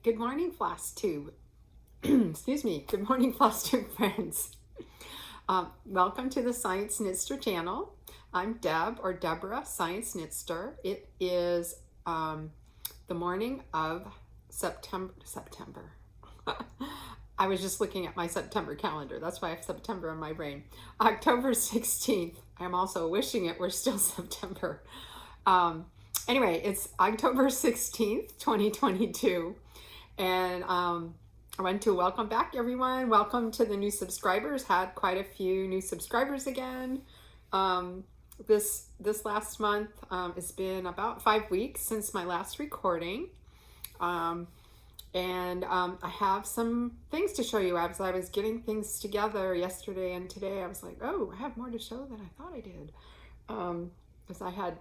Good morning, FlossTube. Excuse me. Good morning, FlossTube friends. Welcome to the scienceknister channel. I'm Deb, or Deborah scienceknister. It is the morning of September. I was just looking at my September calendar. That's why I have September in my brain. October 16th. I'm also wishing it were still September. Anyway, it's October 16th, 2022. And I want to welcome back everyone. Welcome to the new subscribers. Had quite a few new subscribers again. This last month, it's been about 5 weeks since my last recording. I have some things to show you. As I was getting things together yesterday and today, I was like, oh, I have more to show than I thought I did. Because I had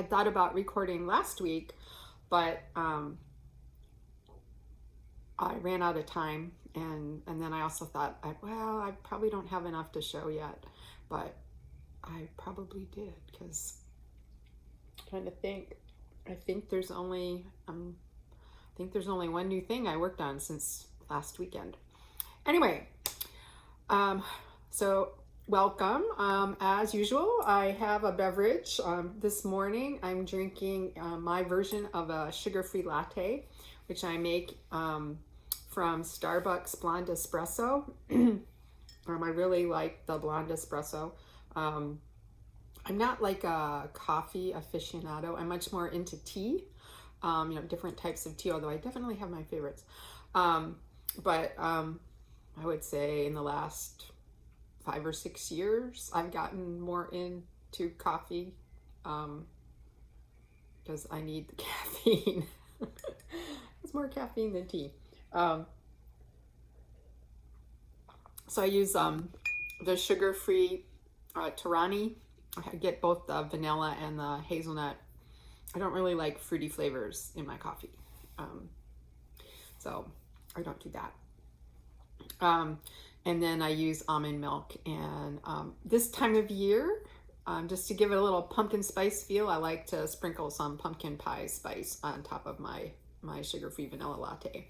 thought about recording last week, but I ran out of time, and then I also thought, I probably don't have enough to show yet, but I probably did, because I'm trying to think. I think there's only one new thing I worked on since last weekend. Anyway, so welcome. As usual, I have a beverage. This morning I'm drinking my version of a sugar-free latte, which I make from Starbucks Blonde Espresso. I really like the Blonde Espresso. I'm not like a coffee aficionado. I'm much more into tea, different types of tea, although I definitely have my favorites. But I would say in the last 5 or 6 years, I've gotten more into coffee because I need the caffeine. It's more caffeine than tea. So I use the sugar-free Tirani. I get both the vanilla and the hazelnut. I don't really like fruity flavors in my coffee, so I don't do that. And then I use almond milk. And this time of year, just to give it a little pumpkin spice feel, I like to sprinkle some pumpkin pie spice on top of my sugar-free vanilla latte.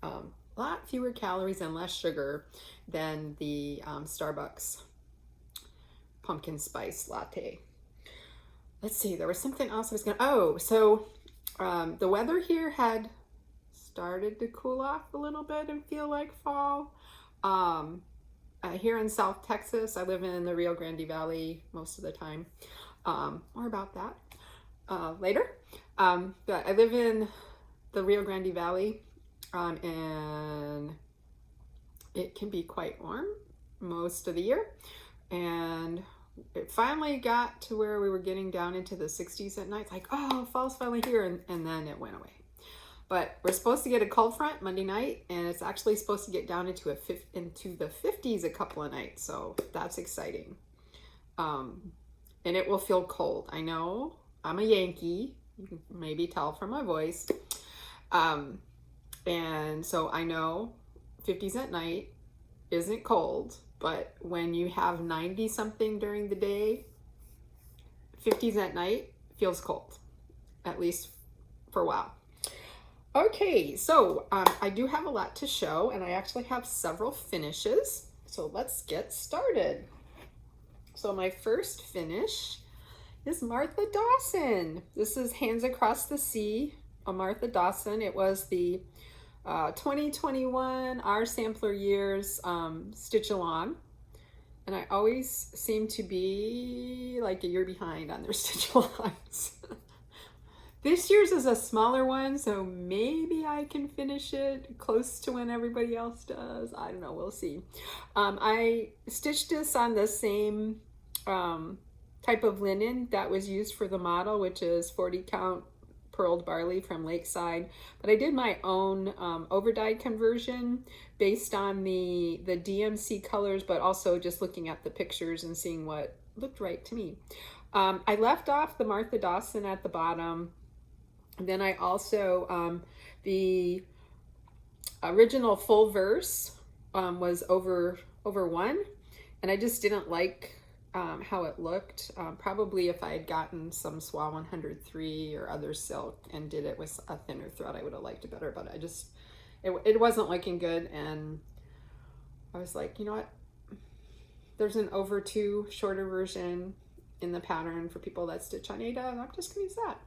A lot fewer calories and less sugar than the Starbucks pumpkin spice latte. Let's see, there was something else I was so the weather here had started to cool off a little bit and feel like fall. Here in South Texas, I live in the Rio Grande Valley most of the time. More about that later. But I live in the Rio Grande Valley, and it can be quite warm most of the year. And it finally got to where we were getting down into the 60s at night. It's like, oh, fall's finally here, and then it went away. But we're supposed to get a cold front Monday night, and it's actually supposed to get down into the 50s a couple of nights, so that's exciting. And it will feel cold. I know I'm a Yankee. You can maybe tell from my voice. And so I know 50s at night isn't cold, but when you have 90 something during the day, 50s at night feels cold, at least for a while. Okay, so I do have a lot to show, and I actually have several finishes. So let's get started. So my first finish is Martha Dawson. This is Hands Across the Sea, a Martha Dawson. It was the 2021 Our Sampler Years Stitch Along. And I always seem to be like a year behind on their stitch alongs. This year's is a smaller one, so maybe I can finish it close to when everybody else does. I don't know, we'll see. I stitched this on the same type of linen that was used for the model, which is 40 count purled barley from Lakeside. But I did my own overdyed conversion based on the DMC colors, but also just looking at the pictures and seeing what looked right to me. I left off the Martha Dawson at the bottom. And then I also, the original full verse was over 1, and I just didn't like how it looked. Probably if I had gotten some SWA 103 or other silk and did it with a thinner thread, I would have liked it better, but it wasn't looking good, and I was like, you know what? There's an over 2 shorter version in the pattern for people that stitch on Ada, and I'm just gonna use that.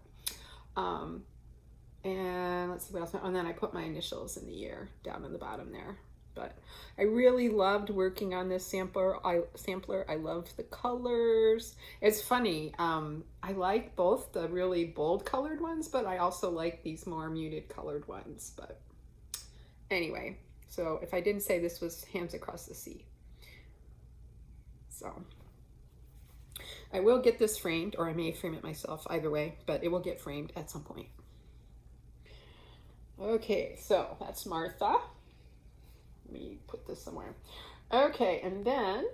And let's see what else. And then I put my initials in the year down in the bottom there. But I really loved working on this sampler. I love the colors. It's funny. I like both the really bold colored ones, but I also like these more muted colored ones. But anyway, so if I didn't say, this was Hands Across the Sea. So I will get this framed, or I may frame it myself, either way, but it will get framed at some point. Okay, so that's Martha. Let me put this somewhere. Okay, and then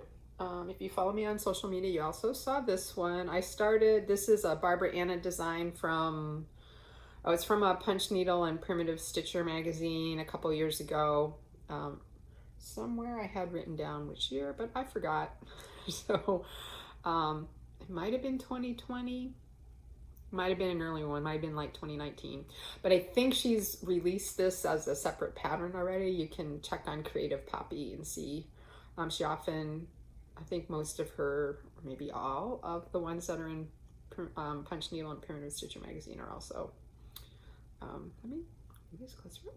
if you follow me on social media, you also saw this one. This is a Barbara Anna design from, it's from a Punch Needle and Primitive Stitcher magazine a couple years ago. Somewhere I had written down which year, but I forgot. So it might have been 2020. Might have been an early one, might have been like 2019, but I think she's released this as a separate pattern already. You can check on Creative Poppy and see. She often, I think most of her, or maybe all of the ones that are in Punch Needle and Primitive Stitcher magazine are also, let me just close it.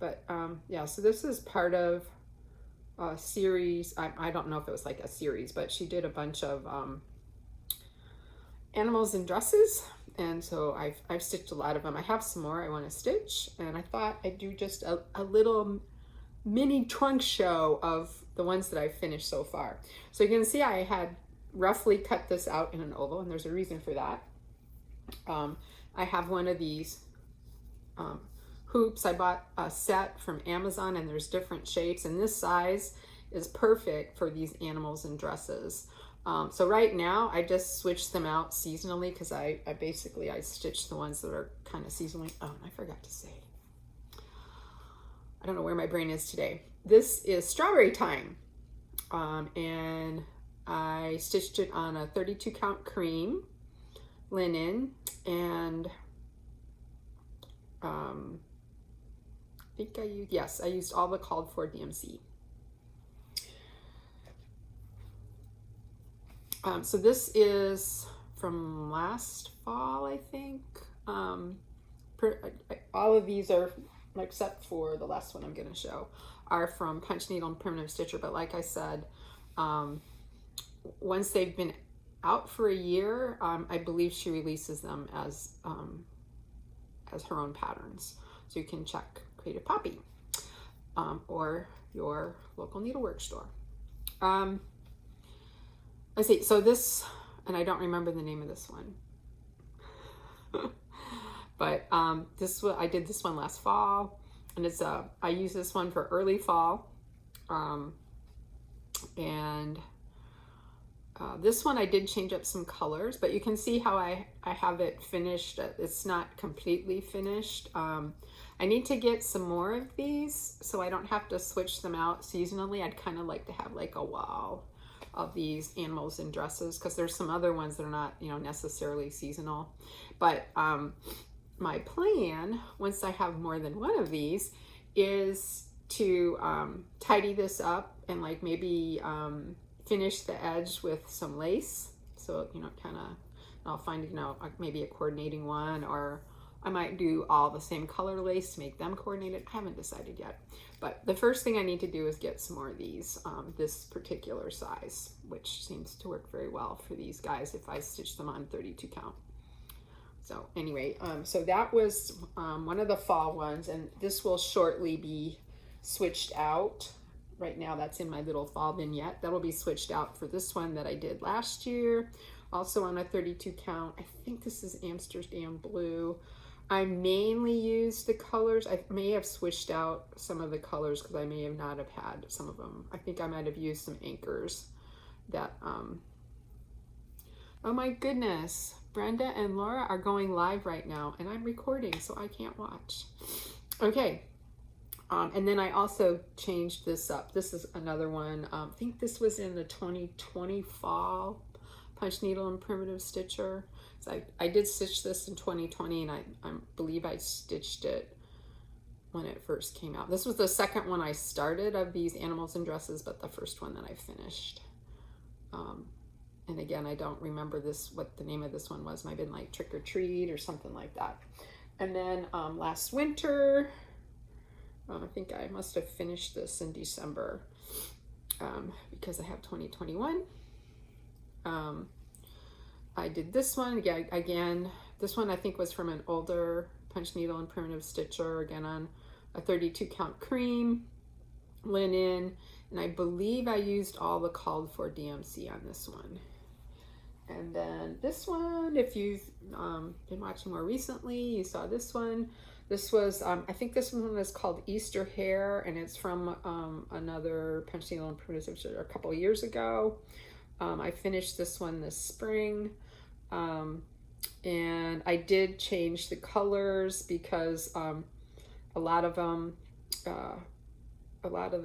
But yeah, so this is part of a series. I don't know if it was like a series, but she did a bunch of animals and dresses, and so I've stitched a lot of them. I have some more I want to stitch, and I thought I'd do just a little mini trunk show of the ones that I've finished so far. So you can see I had roughly cut this out in an oval, and there's a reason for that. I have one of these hoops. I bought a set from Amazon, and there's different shapes, and this size is perfect for these animals and dresses. So right now I just switched them out seasonally, because I stitched the ones that are kind of seasonally. Oh, I forgot to say, I don't know where my brain is today. This is Strawberry Time, and I stitched it on a 32 count cream linen, and I think I used all the called for DMC. So this is from last fall, I think. All of these are, except for the last one I'm going to show, are from Punch Needle and Primitive Stitcher. But like I said, once they've been out for a year, I believe she releases them as her own patterns. So you can check Creative Poppy or your local needlework store. Let's see, so this, and I don't remember the name of this one, but I did this one last fall, and it's I use this one for early fall, and this one I did change up some colors, but you can see how I have it finished. It's not completely finished. I need to get some more of these so I don't have to switch them out seasonally. I'd kind of like to have like a wall of these animals and dresses, because there's some other ones that are not, necessarily seasonal. But my plan, once I have more than one of these, is to tidy this up and like maybe finish the edge with some lace. So, kind of, I'll find, maybe a coordinating one, or I might do all the same color lace to make them coordinated. I haven't decided yet. But the first thing I need to do is get some more of these, this particular size, which seems to work very well for these guys if I stitch them on 32 count. So anyway, so that was one of the fall ones, and this will shortly be switched out. Right now that's in my little fall vignette. That'll be switched out for this one that I did last year, also on a 32 count. I think this is Amsterdam Blue. I mainly use the colors. I may have switched out some of the colors because I may have not have had some of them. I think I might have used some anchors that, oh my goodness, Brenda and Laura are going live right now, and I'm recording, so I can't watch. Okay, And then I also changed this up. This is another one. I think this was in the 2020 fall punch needle and primitive stitcher. So I did stitch this in 2020, and I believe I stitched it when it first came out. This was the second one I started of these animals and dresses, but the first one that I finished. And again, I don't remember what the name of this one was. Might have been like Trick or Treat or something like that. And then last winter, I think I must have finished this in December because I have 2021. I did this one again. This one I think was from an older punch needle and primitive stitcher, again on a 32 count cream linen, and I believe I used all the called for DMC on this one. And then this one, if you've been watching more recently, you saw this one. This was, I think this one was called Easter Hare, and it's from another punch needle and primitive stitcher a couple of years ago. I finished this one this spring, and I did change the colors because a lot of the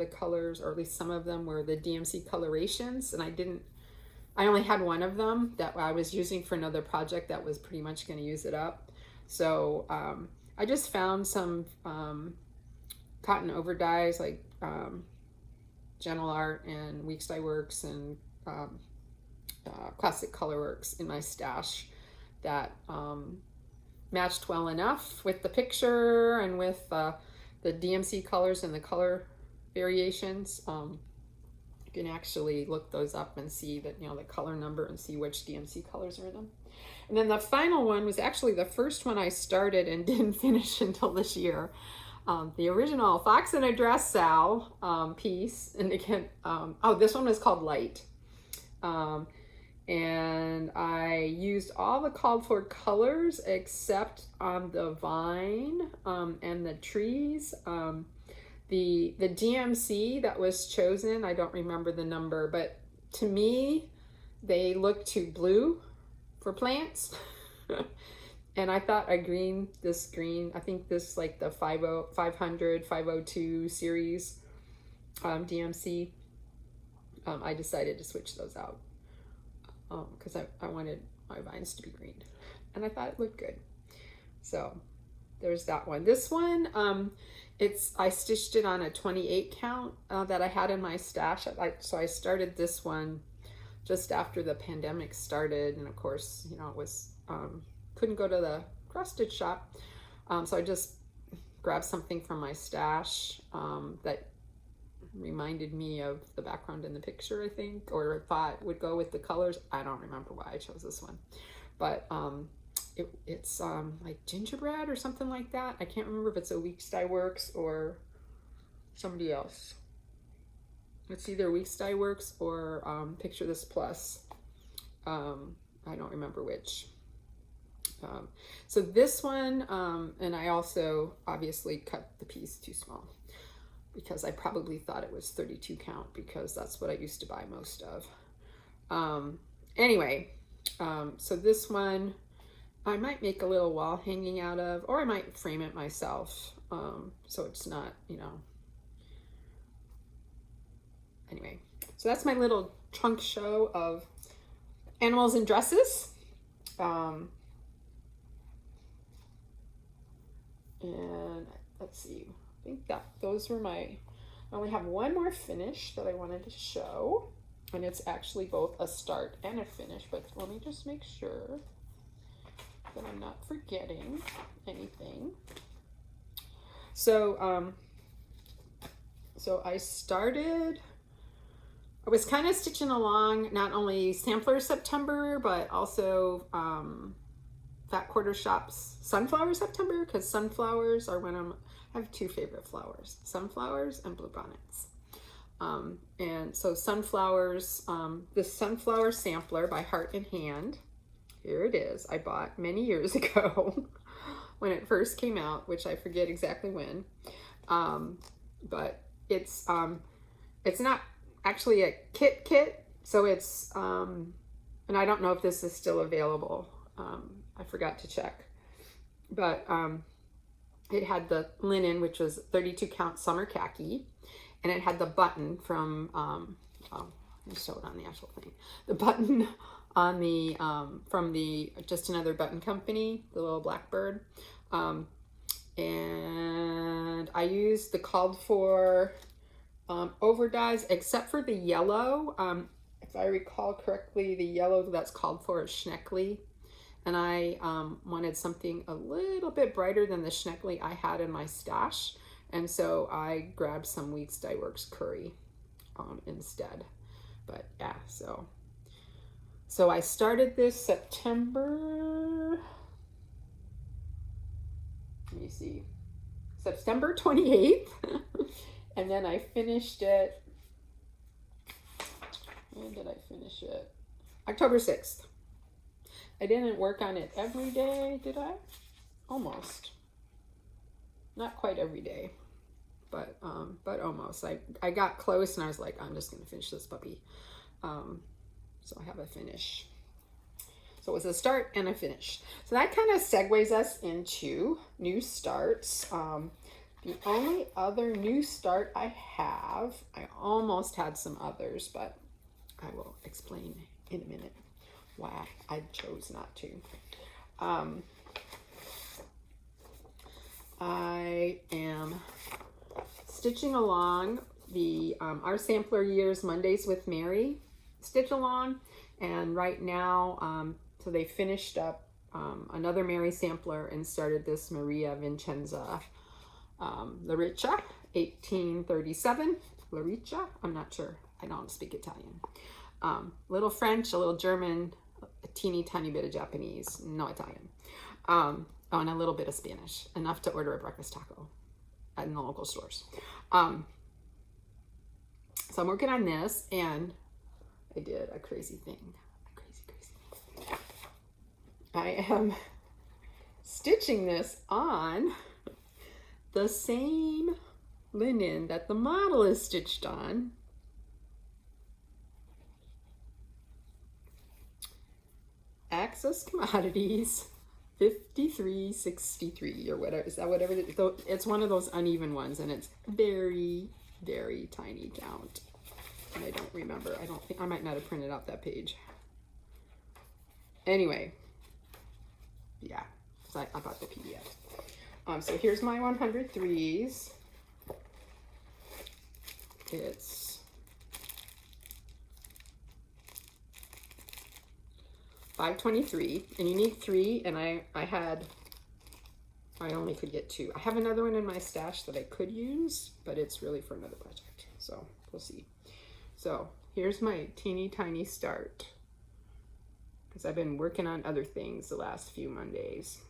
colors, or at least some of them, were the DMC colorations, and I only had one of them that I was using for another project that was pretty much going to use it up. So I just found some cotton over dyes like Gentle Art and Weeks Dye Works and Classic Colorworks in my stash that matched well enough with the picture and with the DMC colors and the color variations. You can actually look those up and see that, the color number and see which DMC colors are in them. And then the final one was actually the first one I started and didn't finish until this year. The original Fox in a Dress Sal piece, and again, this one was called Light. And I used all the called for colors except on the vine and the trees. The DMC that was chosen, I don't remember the number, but to me, they look too blue for plants. And I thought this green, I think this like the 500, 502 series DMC, I decided to switch those out because I wanted my vines to be green. And I thought it looked good. So there's that one. This one, I stitched it on a 28 count that I had in my stash. So I started this one just after the pandemic started, and of course, it was couldn't go to the cross stitch shop, so I just grabbed something from my stash that reminded me of the background in the picture, I think, or thought would go with the colors. I don't remember why I chose this one, but it's like gingerbread or something like that. I can't remember if it's a Weeks Dye Works or somebody else. It's either Weeks Dye Works or Picture This Plus. I don't remember which. So this one, and I also obviously cut the piece too small because I probably thought it was 32 count because that's what I used to buy most of. Anyway, so this one I might make a little wall hanging out of, or I might frame it myself, so it's not, Anyway, so that's my little chunk show of animals and dresses. And let's see, I think that those were I only have one more finish that I wanted to show, and it's actually both a start and a finish, but let me just make sure that I'm not forgetting anything. So I was kind of stitching along not only Sampler September, but also Fat Quarter Shop's Sunflower September, because sunflowers are I have two favorite flowers, sunflowers and bluebonnets. And so sunflowers, this Sunflower Sampler by Heart and Hand, here it is. I bought many years ago when it first came out, which I forget exactly when. But it's not actually a kit, so it's and I don't know if this is still available. I forgot to check, but it had the linen, which was 32 count summer khaki, and it had the button from, oh, let me show it on the actual thing. The button on the, from the Just Another Button Company, the little blackbird. And I used the called for overdyes, except for the yellow. If I recall correctly, the yellow that's called for is Schneckly. And I wanted something a little bit brighter than the Schneckly I had in my stash. And so I grabbed some Weeks Dye Works Curry instead. But yeah, so I started this September, let me see, September 28th. And then I finished it, when did I finish it? October 6th. I didn't work on it every day, did I? Almost. Not quite every day, but almost. I got close and I was like, I'm just gonna finish this puppy. So I have a finish. So it was a start and a finish. So that kind of segues us into new starts. The only other new start I have, I almost had some others, but I will explain in a minute why I chose not to. I am stitching along the our Sampler Years Mondays with Mary stitch along, and right now, so they finished up another Mary sampler and started this Maria Vincenza Larica 1837. Larica, I'm not sure, I don't speak Italian. Little French, a little German, a teeny tiny bit of Japanese, no Italian. Oh, and a little bit of Spanish, enough to order a breakfast taco in the local stores. So I'm working on this, and I did a crazy thing. I am stitching this on the same linen that the model is stitched on. Access Commodities 5363 or whatever. Is that whatever? It's one of those uneven ones, and it's very, very tiny count. And I don't remember. I don't think I might not have printed out that page. Anyway, yeah, so I bought the PDF. So here's my 103s. It's $5.23, and you need 3, and I only could get 2. I have another one in my stash that I could use, but it's really for another project, so we'll see. So here's my teeny tiny start, because I've been working on other things the last few Mondays.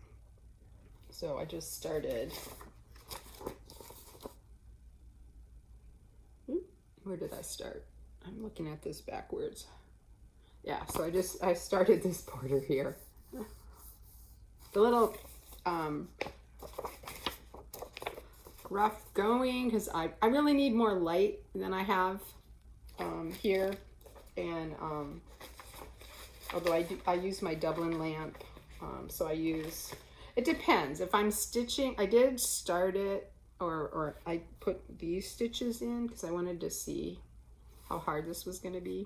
So I just started, where did I start? I'm looking at this backwards. Yeah, so I started this border here. The little rough going, because I really need more light than I have here. And although I use my Dublin lamp, so I use, it depends. If I'm stitching, I did start it, or I put these stitches in because I wanted to see how hard this was going to be.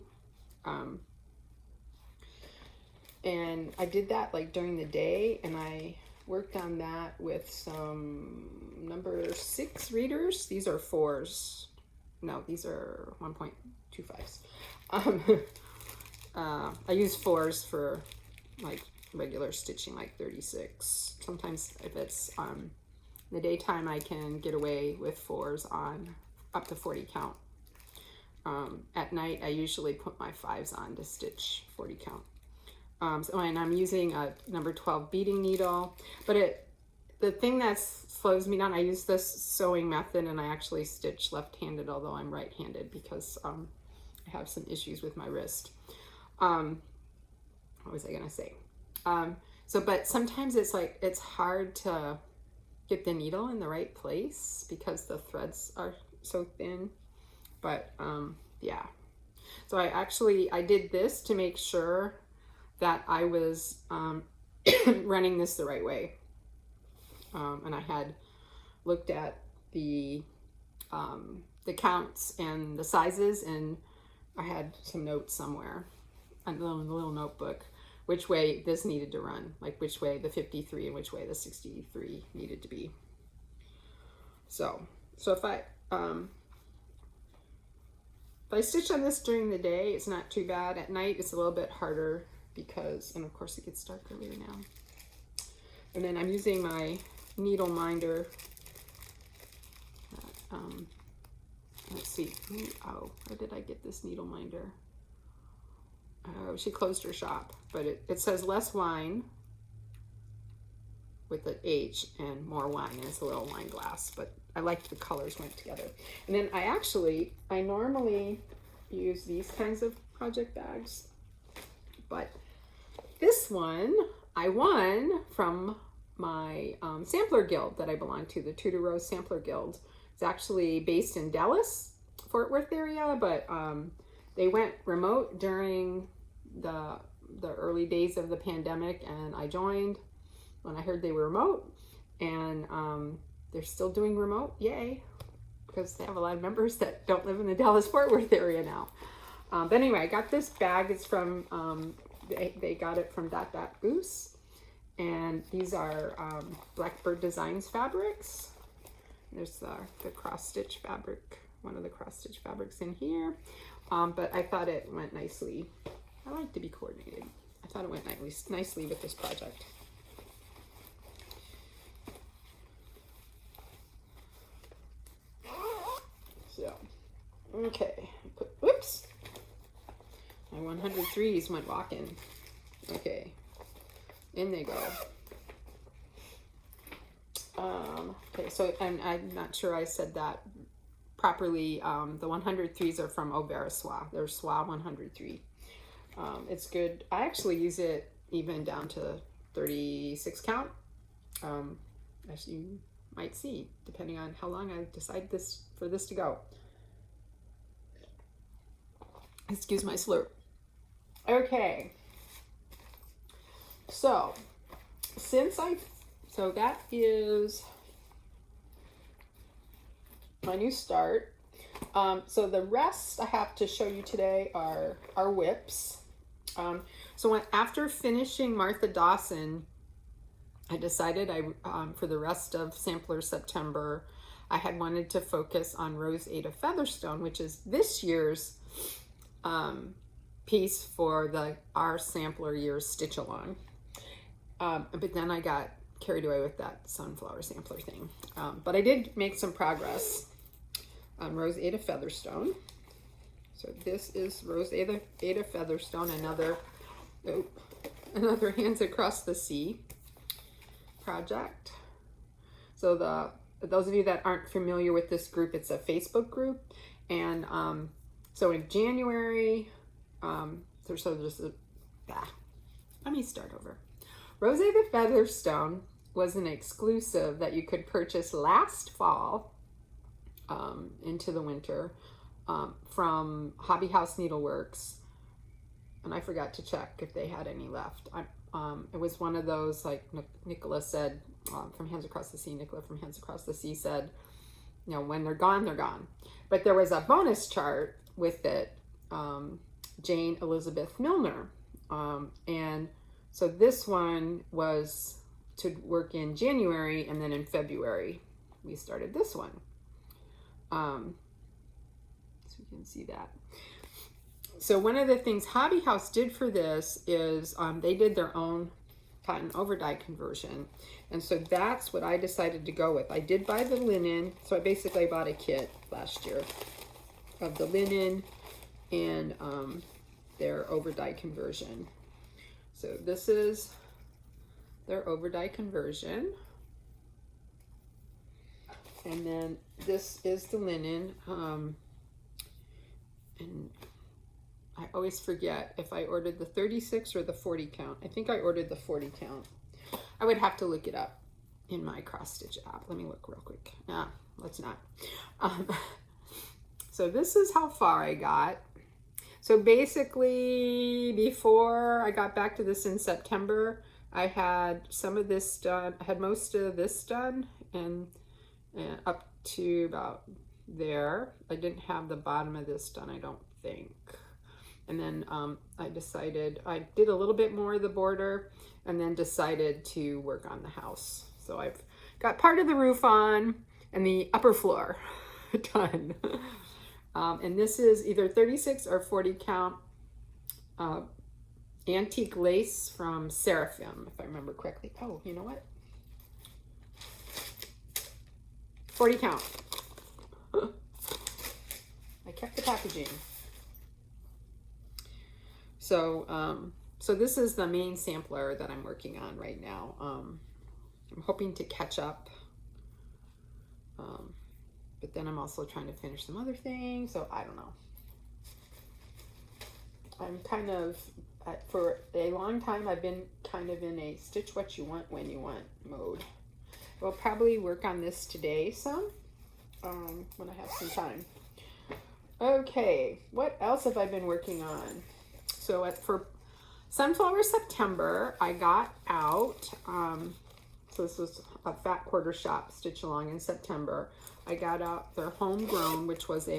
And I did that like during the day, and I worked on that with some number 6 readers. These are 4s. No, these are 1.25s. I use 4s for like regular stitching, like 36. Sometimes if it's in the daytime, I can get away with 4s on up to 40 count. At night, I usually put my 5s on to stitch 40 count. And I'm using a number 12 beading needle, but the thing that slows me down, I use this sewing method, and I actually stitch left-handed, although I'm right-handed, because I have some issues with my wrist. What was I gonna say? But sometimes it's like, it's hard to get the needle in the right place because the threads are so thin, but yeah. So I did this to make sure that I was running this the right way. And I had looked at the counts and the sizes, and I had some notes somewhere on the little notebook, which way this needed to run, like which way the 53 and which way the 63 needed to be. So if I stitch on this during the day, it's not too bad. At night, it's a little bit harder because, and of course it gets dark earlier now. And then I'm using my needle minder. Let's see. Oh, where did I get this needle minder? Oh, she closed her shop, but it says less wine with an H and more wine, and it's a little wine glass, but I liked the colors went together. And then I normally use these kinds of project bags, but this one I won from my sampler guild that I belong to, the Tudor Rose Sampler Guild. It's actually based in Dallas, Fort Worth area, but they went remote during the early days of the pandemic, and I joined when I heard they were remote, and they're still doing remote, yay, because they have a lot of members that don't live in the Dallas Fort Worth area now. But anyway, I got this bag. It's from, they got it from Dot Dot Goose, and these are Blackbird Designs fabrics. There's the cross stitch fabric, one of the cross stitch fabrics in here, but I thought it went nicely. I like to be coordinated. I thought it went nicely with this project. So, okay, whoops, my 103s went walking. Okay, in they go. Okay, so I'm not sure I said that properly. The 103s are from Aubert Soie. They're Soie 103. It's good. I actually use it even down to 36 count, as you might see, depending on how long I decide for this to go. Excuse my slurp. Okay. So that is my new start. So the rest I have to show you today are whips. So after finishing Martha Dawson, I decided for the rest of Sampler September, I had wanted to focus on Rose Ada Featherstone, which is this year's piece for our Sampler Year's Stitch Along. But then I got carried away with that sunflower sampler thing. But I did make some progress on Rose Ada Featherstone. So this is Rose Ada Featherstone, another Hands Across the Sea project. So those of you that aren't familiar with this group, it's a Facebook group, and so in January, let me start over. Rose Ada Featherstone was an exclusive that you could purchase last fall into the winter from Hobby House Needleworks, and I forgot to check if they had any left. It was one of those, like Nicola said, from Hands Across the Sea. Nicola from Hands Across the Sea said, you know, when they're gone, they're gone. But there was a bonus chart with it, Jane Elizabeth Milner, and so this one was to work in January, and then in February we started this one. So you can see that. So one of the things Hobby House did for this is they did their own cotton over-dye conversion, and so that's what I decided to go with. I did buy the linen, so I basically bought a kit last year of the linen and their over-dye conversion. So this is their over-dye conversion, and then this is the linen, and I always forget if I ordered the 36 or the 40 count. I think I ordered the 40 count. I would have to look it up in my cross stitch app. Let me look real quick. Nah, let's not. So this is how far I got. So basically, before I got back to this in September, I had some of this done. I had most of this done, and and up to about there. I didn't have the bottom of this done, I don't think. And then I did a little bit more of the border and then decided to work on the house. So I've got part of the roof on and the upper floor done. And this is either 36 or 40 count antique lace from Seraphim, if I remember correctly. Oh, you know what? 40 count. I kept the packaging. So, so this is the main sampler that I'm working on right now. I'm hoping to catch up. But then I'm also trying to finish some other things, so I don't know. I'm kind of, for a long time, I've been kind of in a stitch what you want when you want mode. We'll probably work on this today some, when I have some time. Okay, what else have I been working on? So for Sunflower September, I got out, so this was a Fat Quarter Shop stitch along in September. I got out their Homegrown, which was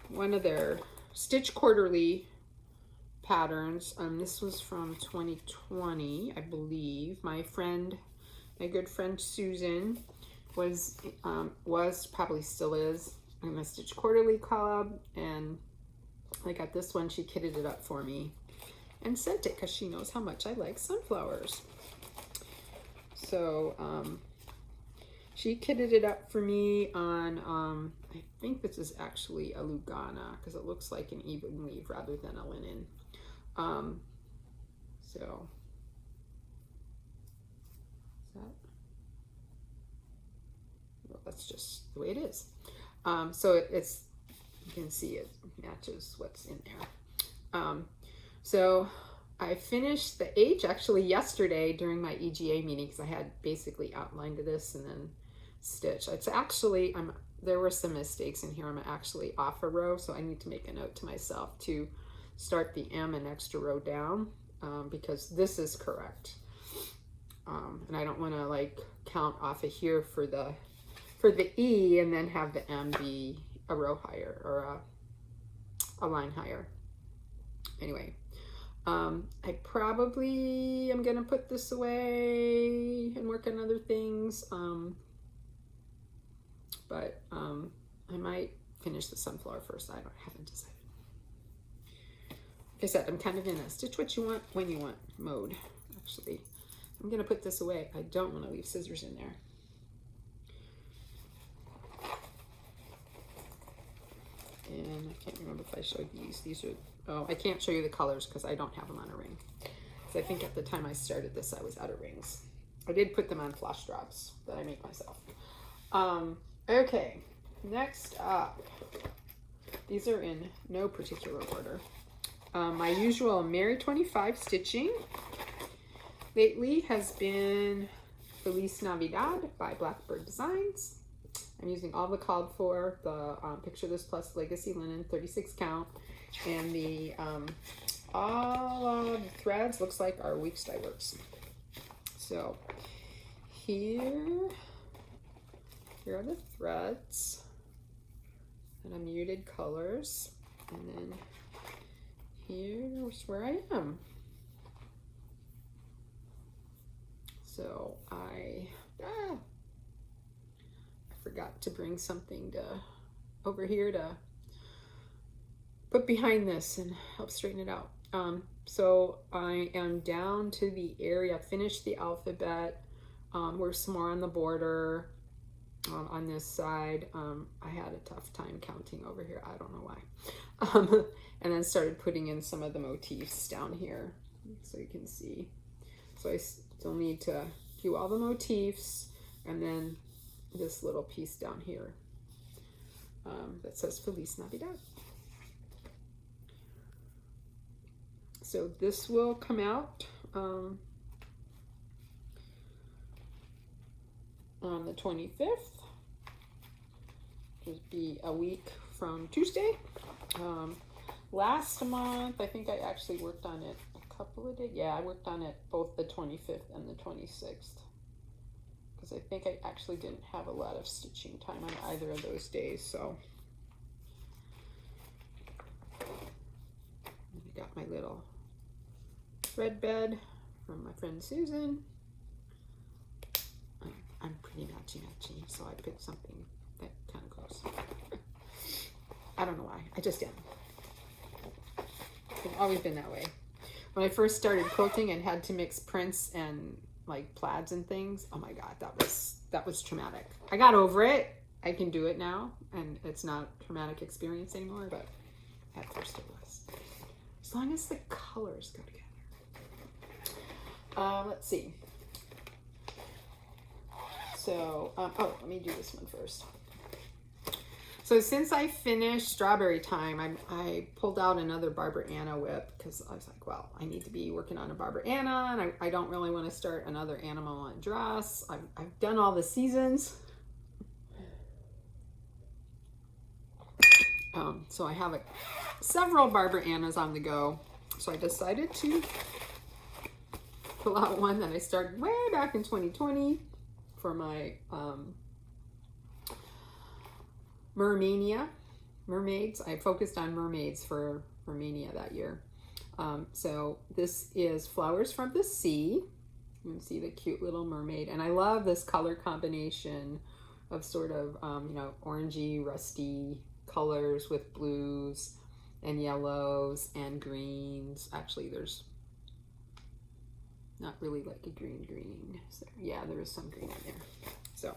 one of their Stitch Quarterly patterns. This was from 2020, I believe. My good friend Susan was probably still is in the Stitch Quarterly Club, and I got this one. She kitted it up for me and sent it because she knows how much I like sunflowers. So she kitted it up for me on, I think this is actually a Lugana because it looks like an even weave rather than a linen. So that's just the way it is. So it's, you can see it matches what's in there. So I finished the H actually yesterday during my EGA meeting because I had basically outlined this and then stitched. It's actually, there were some mistakes in here. I'm actually off a row, so I need to make a note to myself to start the M an extra row down because this is correct. And I don't want to like count off of here for the E and then have the M be a row higher or a line higher. Anyway, I probably am gonna put this away and work on other things. But I might finish the sunflower first. I haven't decided. Like I said, I'm kind of in a stitch what you want when you want mode. Actually, I'm gonna put this away. I don't want to leave scissors in there. And I can't remember if I showed these. These are, oh, I can't show you the colors because I don't have them on a ring. So I think at the time I started this, I was out of rings. I did put them on flash drops that I make myself. Okay, next up, these are in no particular order. My usual Merry 25 stitching lately has been Feliz Navidad by Blackbird Designs. I'm using all the called for, the Picture This Plus Legacy Linen 36 count, and the all of the threads looks like are Weeks Dye Works. So here are the threads and a muted colors, and then here's where I am. So I forgot to bring something over here to put behind this and help straighten it out. So I am down to the area, finished the alphabet. We're some more on the border. On this side, I had a tough time counting over here. I don't know why. And then started putting in some of the motifs down here so you can see. So I still need to do all the motifs and then this little piece down here that says Feliz Navidad. So this will come out on the 25th. It'll be a week from Tuesday. Last month, I think I actually worked on it a couple of days. Yeah, I worked on it both the 25th and the 26th. Because because I think I actually didn't have a lot of stitching time on either of those days. So I got my little thread bed from my friend Susan. I'm pretty matchy-matchy, so I picked something that kind of goes. I don't know why, I just am. I've always been that way. When I first started quilting and had to mix prints and like plaids and things, oh my God, that was traumatic. I got over it. I can do it now, and it's not a traumatic experience anymore, but at first it was. As long as the colors go together. Let's see. So, oh, let me do this one first. So since I finished Strawberry Time, I pulled out another Barbara Anna whip because I was like, well, I need to be working on a Barbara Anna, and I don't really want to start another animal dress. I've done all the seasons. So I have several Barbara Annas on the go. So I decided to pull out one that I started way back in 2020 for my mermaids. I focused on mermaids for Mermania that year. So this is Flowers from the Sea. You can see the cute little mermaid, and I love this color combination of sort of you know, orangey, rusty colors with blues and yellows and greens. Actually, there's not really like a green. So yeah, there is some green in there. So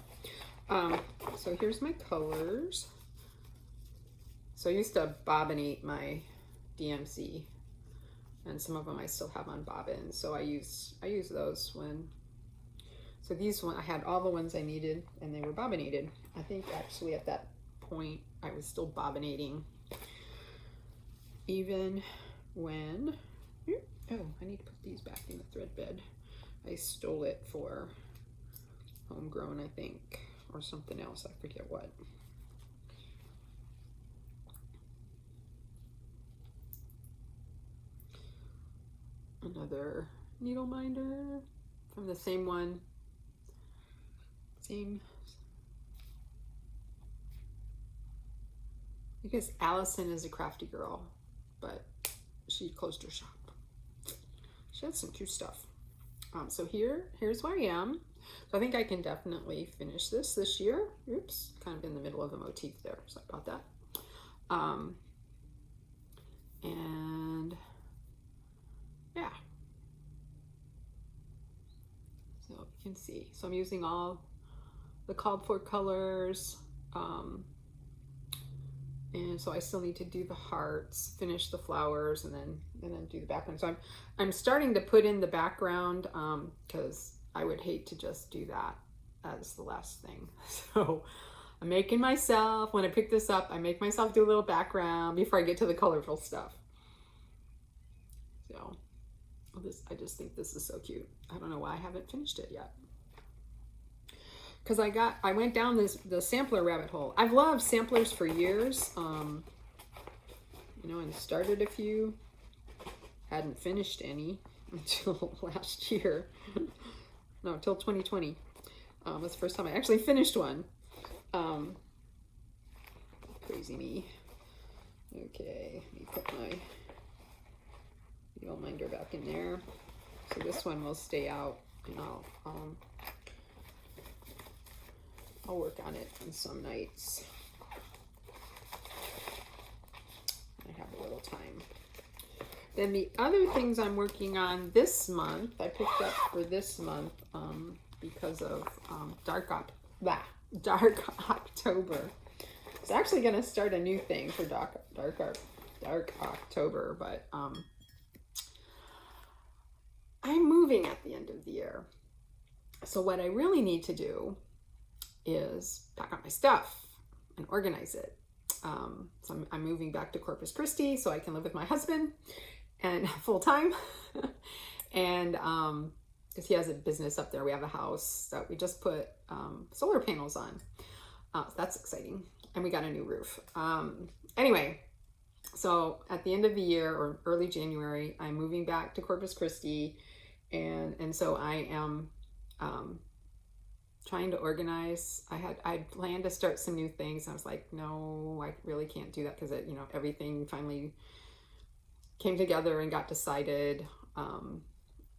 so here's my colors. So I used to bobbinate my DMC, and some of them I still have on bobbin. So I use those when. So these one I had all the ones I needed, and they were bobbinated. I think actually at that point I was still bobbinating, even when. Oh, I need to put these back in the thread bed. I stole it for Homegrown, I think, or something else. I forget what. Another needle minder from the same one. Same. Because Allison is a crafty girl, but she closed her shop. She had some cute stuff. So here's where I am. So I think I can definitely finish this year. Oops, kind of in the middle of the motif there. Sorry about that. And yeah. So you can see. So I'm using all the called for colors. And so I still need to do the hearts, finish the flowers, and then do the background. So I'm starting to put in the background because I would hate to just do that as the last thing. So I'm making myself, when I pick this up, I make myself do a little background before I get to the colorful stuff. So I just think this is so cute. I don't know why I haven't finished it yet. Because I went down the sampler rabbit hole. I've loved samplers for years, you know, and started a few, hadn't finished any until last year. No, until 2020. Was the first time I actually finished one. Crazy me. Okay, let me put my needle minder back in there. So this one will stay out, and I'll work on it on some nights. I have a little time. Then the other things I'm working on this month, I picked up for this month because of Dark October. It's actually going to start a new thing for Dark October, but I'm moving at the end of the year. So what I really need to do is pack up my stuff and organize it. So I'm moving back to Corpus Christi so I can live with my husband and full time. And because he has a business up there, we have a house that we just put solar panels on. So that's exciting. And we got a new roof. Anyway, so at the end of the year or early January, I'm moving back to Corpus Christi. And so I am trying to organize. I planned to start some new things. I was like, no, I really can't do that because everything finally came together and got decided.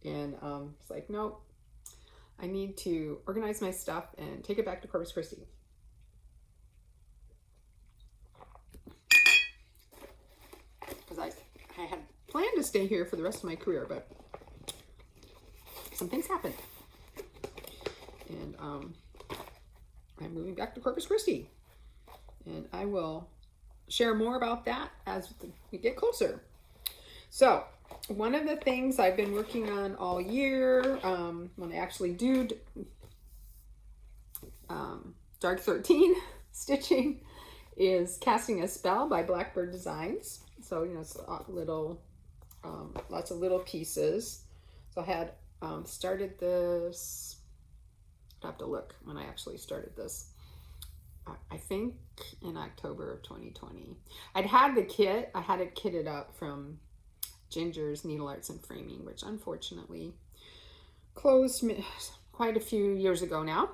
It's like, nope, I need to organize my stuff and take it back to Corpus Christi. Because I had planned to stay here for the rest of my career, but some things happened. And I'm moving back to Corpus Christi. And I will share more about that as we get closer. So, one of the things I've been working on all year, when I actually do Dark 13 stitching, is Casting a Spell by Blackbird Designs. So, it's lots of little pieces. So I had started this, I have to look when I actually started this. I think in October of 2020. I'd had the kit, I had it kitted up from Ginger's Needle Arts and Framing, which unfortunately closed quite a few years ago now.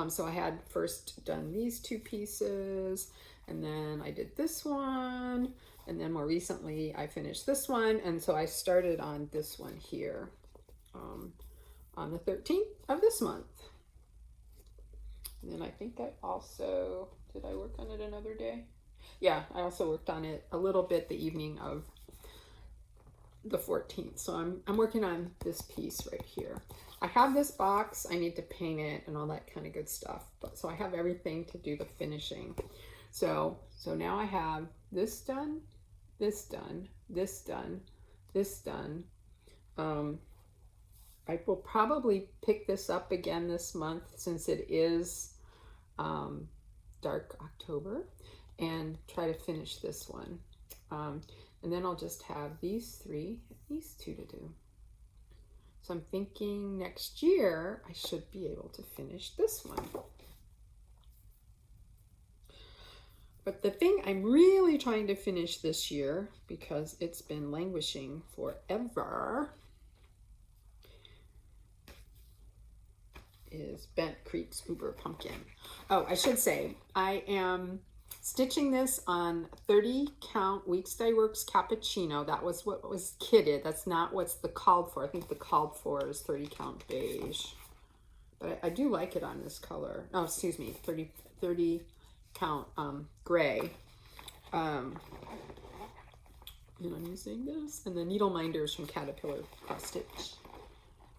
So I had first done these two pieces, and then I did this one, and then more recently I finished this one, and so I started on this one here on the 13th of this month. And then I think I also, did I work on it another day? Yeah, I also worked on it a little bit the evening of the 14th. So I'm working on this piece right here. I have this box, I need to paint it and all that kind of good stuff. But so I have everything to do the finishing. So now I have this done, this done, this done, this done. I will probably pick this up again this month since it is dark October, and try to finish this one. And then I'll just have these two to do. So I'm thinking next year I should be able to finish this one. But the thing I'm really trying to finish this year, because it's been languishing forever, is Bent Creek's Uber Pumpkin. Oh, I should say, I am stitching this on 30 count Weeks Dye Works Cappuccino. That was what was kitted. That's not what's the called for. I think the called for is 30 count beige. But I do like it on this color. Oh, excuse me, 30 count gray. And I'm using this. And the needle minders from Caterpillar Cross Stitch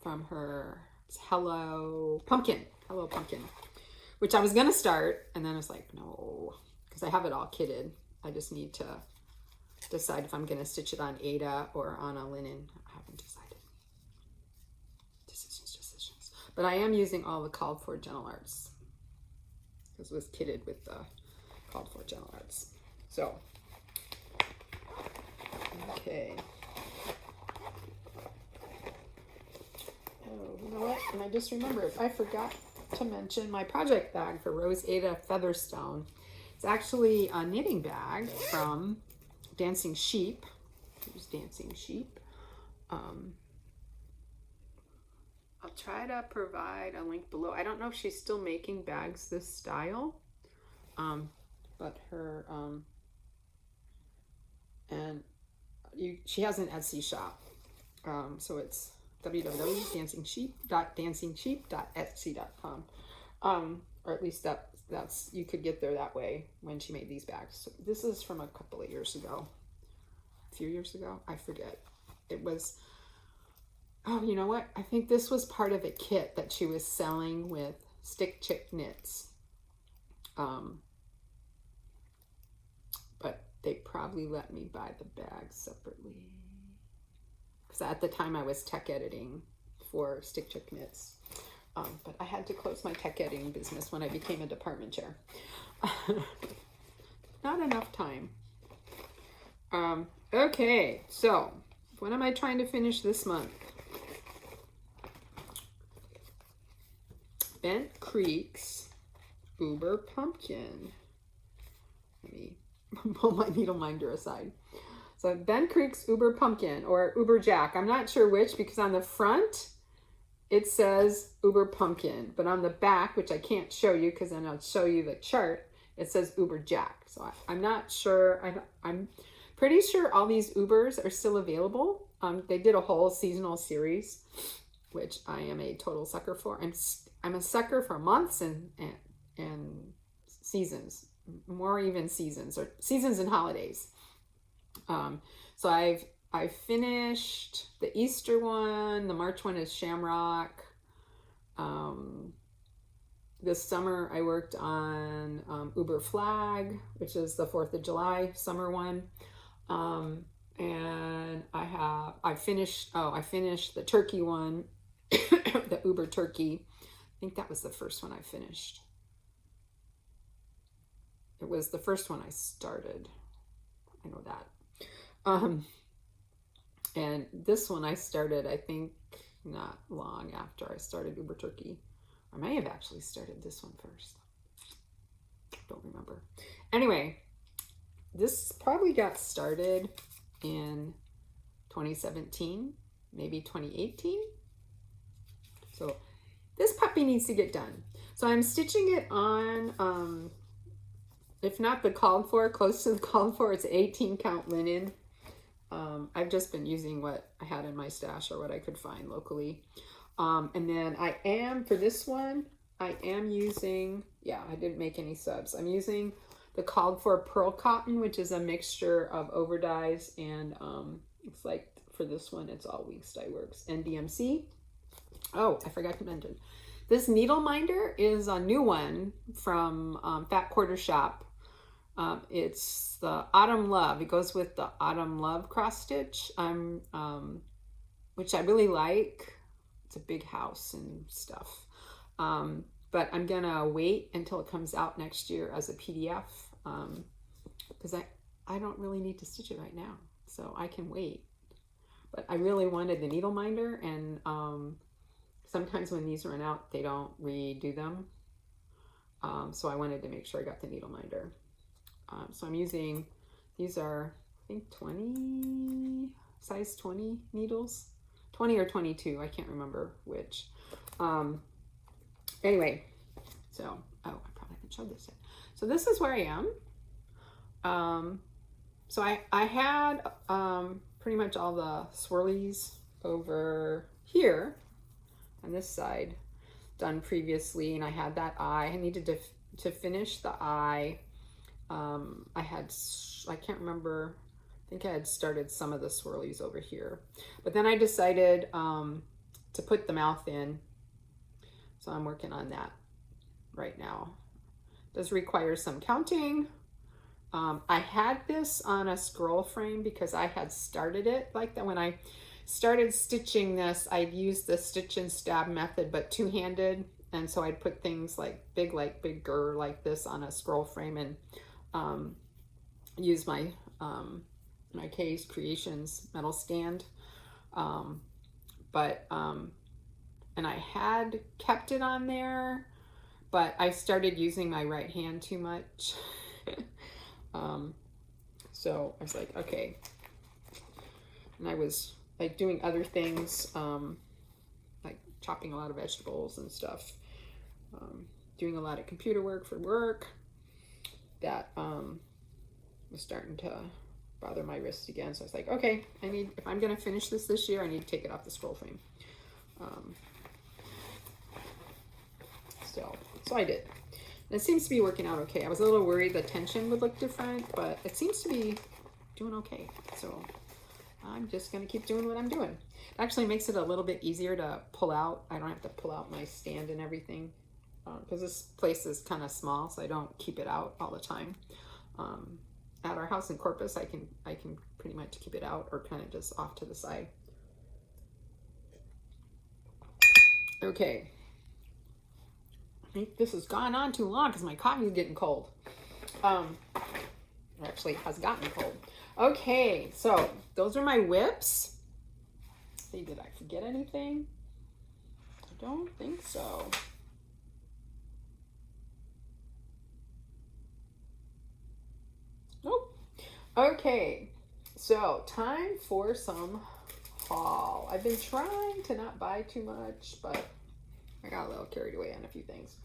from her Hello Pumpkin, which I was gonna start, and then I was like, no, because I have it all kitted. I just need to decide if I'm gonna stitch it on Ada or on a linen. I haven't decided. Decisions. But I am using all the called for Gentle Arts because it was kitted with the called for Gentle Arts. So, okay. Oh, you know what? And I just remembered, I forgot to mention my project bag for Rose Ada Featherstone. It's actually a knitting bag from Dancing Sheep. Here's Dancing Sheep. I'll try to provide a link below. I don't know if she's still making bags this style, but her, she has an Etsy shop. So it's www.dancingsheep.etsy.com, or at least that's you could get there that way when she made these bags. So this is from a couple of years ago, a few years ago, I forget. It was, oh, you know what? I think this was part of a kit that she was selling with Stick Chick Knits. But they probably let me buy the bags separately. Because at the time I was tech editing for Stick Chick Knits. But I had to close my tech editing business when I became a department chair. Not enough time. Okay, so what am I trying to finish this month? Bent Creek's Uber Pumpkin. Let me pull my needle minder aside. So Bent Creek's Uber Pumpkin or Uber Jack. I'm not sure which, because on the front it says Uber Pumpkin, but on the back, which I can't show you because then I'll show you the chart, it says Uber Jack. So I'm not sure. I'm pretty sure all these Ubers are still available. They did a whole seasonal series, which I am a total sucker for. I'm a sucker for months and seasons, more even seasons, or seasons and holidays. So I finished the Easter one. The March one is Shamrock. This summer I worked on Uber Flag, which is the 4th of July summer one. And I finished the turkey one, the Uber Turkey. I think that was the first one I finished. It was the first one I started. I know that. And this one I started, I think, not long after I started Uber Turkey. I may have actually started this one first. Don't remember. Anyway, this probably got started in 2017, maybe 2018. So this puppy needs to get done. So I'm stitching it on, if not the called for, close to the called for. It's 18 count linen. I've just been using what I had in my stash or what I could find locally. And then I am, for this one, I am using, I didn't make any subs. I'm using the called for pearl cotton, which is a mixture of over dyes and it's like, for this one, it's all Weeks Dye Works and DMC. Oh, I forgot to mention. This needle minder is a new one from Fat Quarter Shop. It's the Autumn Love. It goes with the Autumn Love cross stitch, which I really like. It's a big house and stuff. But I'm gonna wait until it comes out next year as a PDF because I don't really need to stitch it right now, so I can wait. But I really wanted the needle minder, and sometimes when these run out, they don't redo them. So I wanted to make sure I got the needle minder. So I'm using, these are, I think 20, size 20 needles, 20 or 22, I can't remember which. Anyway, so, I probably haven't showed this yet. So this is where I am. So I had pretty much all the swirlies over here on this side done previously, and I had that eye. I needed to finish the eye. I can't remember, I think I had started some of the swirlies over here, but then I decided to put the mouth in, so I'm working on that right now. It does require some counting. I had this on a scroll frame because I had started it like that. When I started stitching this, I'd used the stitch and stab method, but two-handed, and so I'd put things like bigger like this on a scroll frame and use my my K's Creations metal stand, and I had kept it on there, but I started using my right hand too much. So I was like, okay, and I was like doing other things, like chopping a lot of vegetables and stuff, doing a lot of computer work for work. That was starting to bother my wrist again. So I was like, okay, if I'm going to finish this year, I need to take it off the scroll frame. So I did. And it seems to be working out okay. I was a little worried the tension would look different, but it seems to be doing okay. So I'm just going to keep doing what I'm doing. It actually makes it a little bit easier to pull out. I don't have to pull out my stand and everything. Because this place is kind of small, so I don't keep it out all the time. At our house in Corpus, I can pretty much keep it out or kind of just off to the side. Okay. I think this has gone on too long because my coffee is getting cold. Actually, it has gotten cold. Okay, so those are my whips. Let's see, did I forget anything? I don't think so. Nope. Okay, so time for some haul. I've been trying to not buy too much, but I got a little carried away on a few things.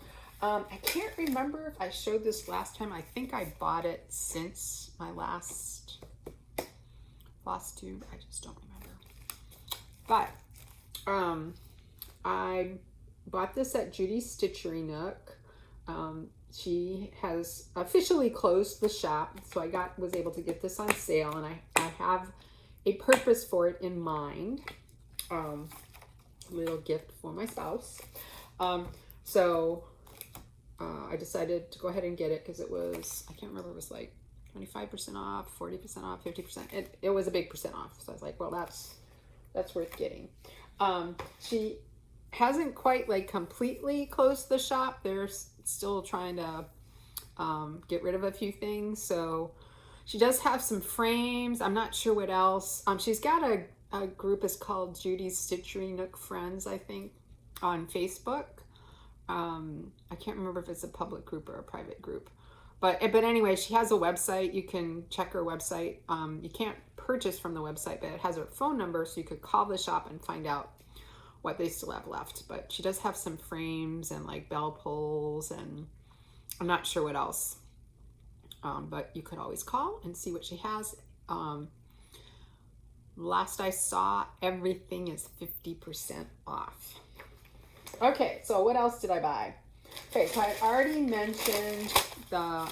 I can't remember if I showed this last time. I think I bought it since my last FlossTube. I just don't remember. But I bought this at Judy's Stitchery Nook. She has officially closed the shop, so I was able to get this on sale, and I have a purpose for it in mind. A little gift for my spouse. I decided to go ahead and get it because it was, I can't remember, it was like 25% off, 40% off, 50%. It was a big percent off. So I was like, well, that's worth getting. She hasn't quite like completely closed the shop. They're still trying to get rid of a few things. So she does have some frames. I'm not sure what else. She's got a group, is called Judy's Stitchery Nook Friends, I think, on Facebook. I can't remember if it's a public group or a private group. But anyway, she has a website. You can check her website. You can't purchase from the website, but it has her phone number, so you could call the shop and find out what they still have left. But she does have some frames and like bell pulls, and I'm not sure what else. But you could always call and see what she has. Last I saw, everything is 50% off. Okay, so what else did I buy? Okay, so I already mentioned the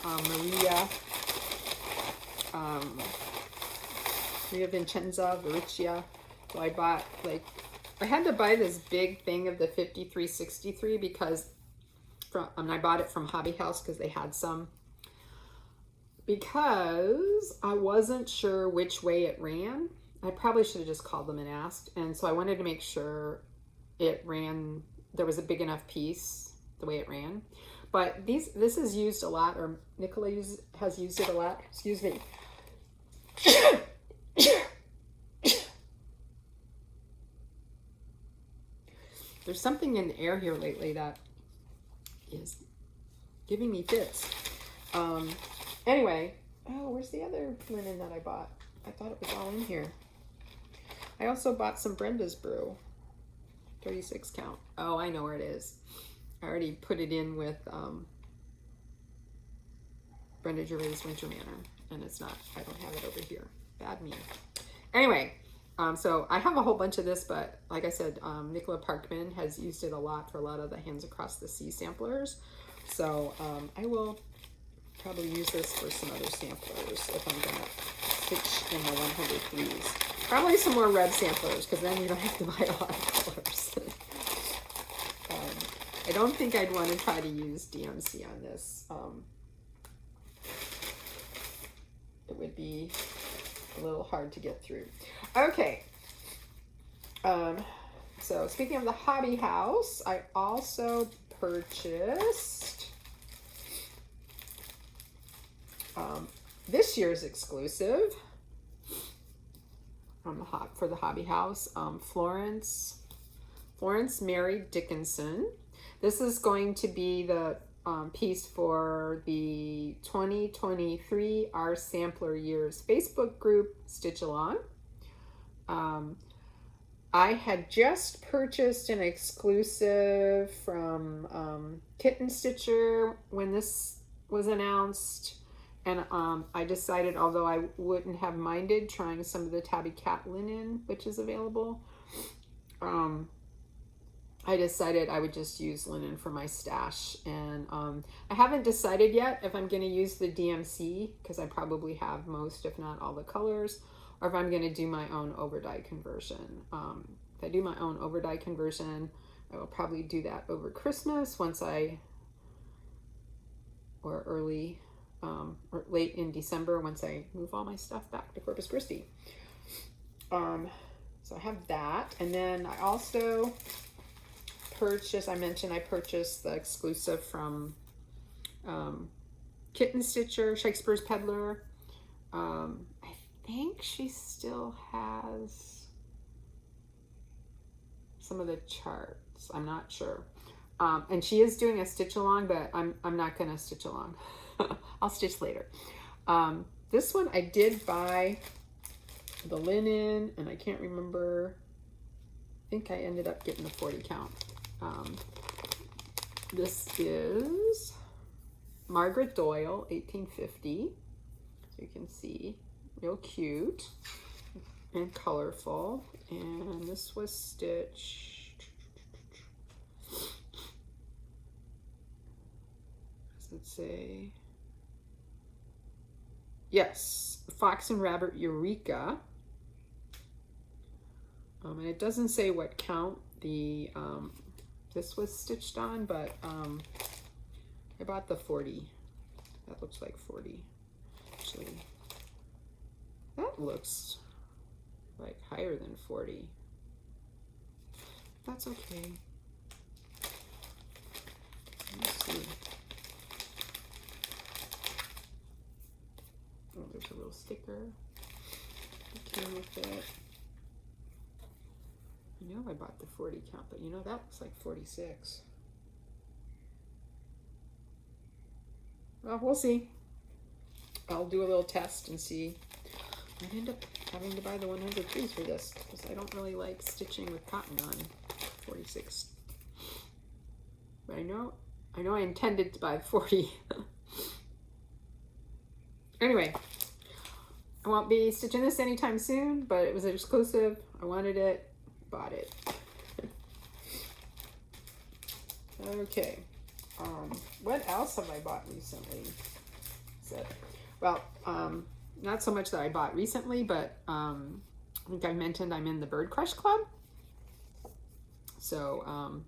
Maria Vincenza Vericchia. So I bought, like, I had to buy this big thing of the 5363 because I bought it from Hobby House because they had some. Because I wasn't sure which way it ran. I probably should have just called them and asked. And so I wanted to make sure it ran, there was a big enough piece the way it ran. But this is used a lot, or Nicola has used it a lot. Excuse me. There's something in the air here lately that is giving me fits. Anyway, oh, where's the other linen that I bought? I thought it was all in here. I also bought some Brenda's Brew, 36 count. Oh, I know where it is. I already put it in with Brenda Gervais' Winter Manor, and it's not, I don't have it over here. Bad me. Anyway, so I have a whole bunch of this, but like I said, Nicola Parkman has used it a lot for a lot of the Hands Across the Sea samplers. So I will probably use this for some other samplers if I'm gonna stitch in the 103s. Probably some more red samplers, because then you don't have to buy a lot of colors. I don't think I'd want to try to use DMC on this. It would be a little hard to get through. Okay. So speaking of the Hobby House, I also purchased this year's exclusive for the Hobby House, Florence Mary Dickinson. This is going to be the piece for the 2023 Our Sampler Years Facebook group Stitch Along. I had just purchased an exclusive from Kitten Stitcher when this was announced, and I decided, although I wouldn't have minded trying some of the Tabby Cat linen, which is available, I decided I would just use linen for my stash. And I haven't decided yet if I'm going to use the DMC, because I probably have most, if not all, the colors, or if I'm going to do my own overdye conversion. If I do my own overdye conversion, I will probably do that over Christmas or early or late in December once I move all my stuff back to Corpus Christi. So I have that. And then I also purchased, I mentioned I purchased the exclusive from Kitten Stitcher, Shakespeare's Peddler. I think she still has some of the charts. I'm not sure. And she is doing a stitch along, but I'm not gonna stitch along. I'll stitch later. This one I did buy the linen, and I can't remember think I ended up getting the 40 count. This is Margaret Doyle, 1850. So you can see, real cute and colorful. And this was stitched, does it say? Yes, Fox and Rabbit Eureka. And it doesn't say what count the this was stitched on, but I bought the 40. That looks like 40. Actually, that looks like higher than 40. That's okay. Let's see. Oh, there's a little sticker. It came with it. I know I bought the 40 count, but you know, that looks like 46. Well, we'll see. I'll do a little test and see. I'd end up having to buy the 100 piece for this because I don't really like stitching with cotton on 46. But I know I intended to buy 40. Anyway, I won't be stitching this anytime soon, but it was an exclusive. I wanted it. Bought it. Okay. What else have I bought recently? Well, not so much that I bought recently, but I think I mentioned I'm in the Bird Crush Club. So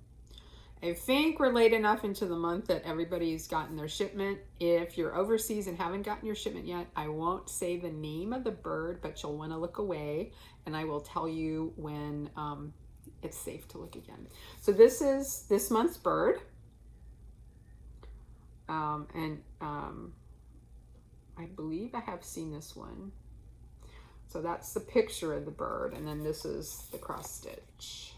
I think we're late enough into the month that everybody's gotten their shipment. If you're overseas and haven't gotten your shipment yet, I won't say the name of the bird, but you'll want to look away, and I will tell you when it's safe to look again. So this is this month's bird. I believe I have seen this one. So that's the picture of the bird, and then this is the cross stitch.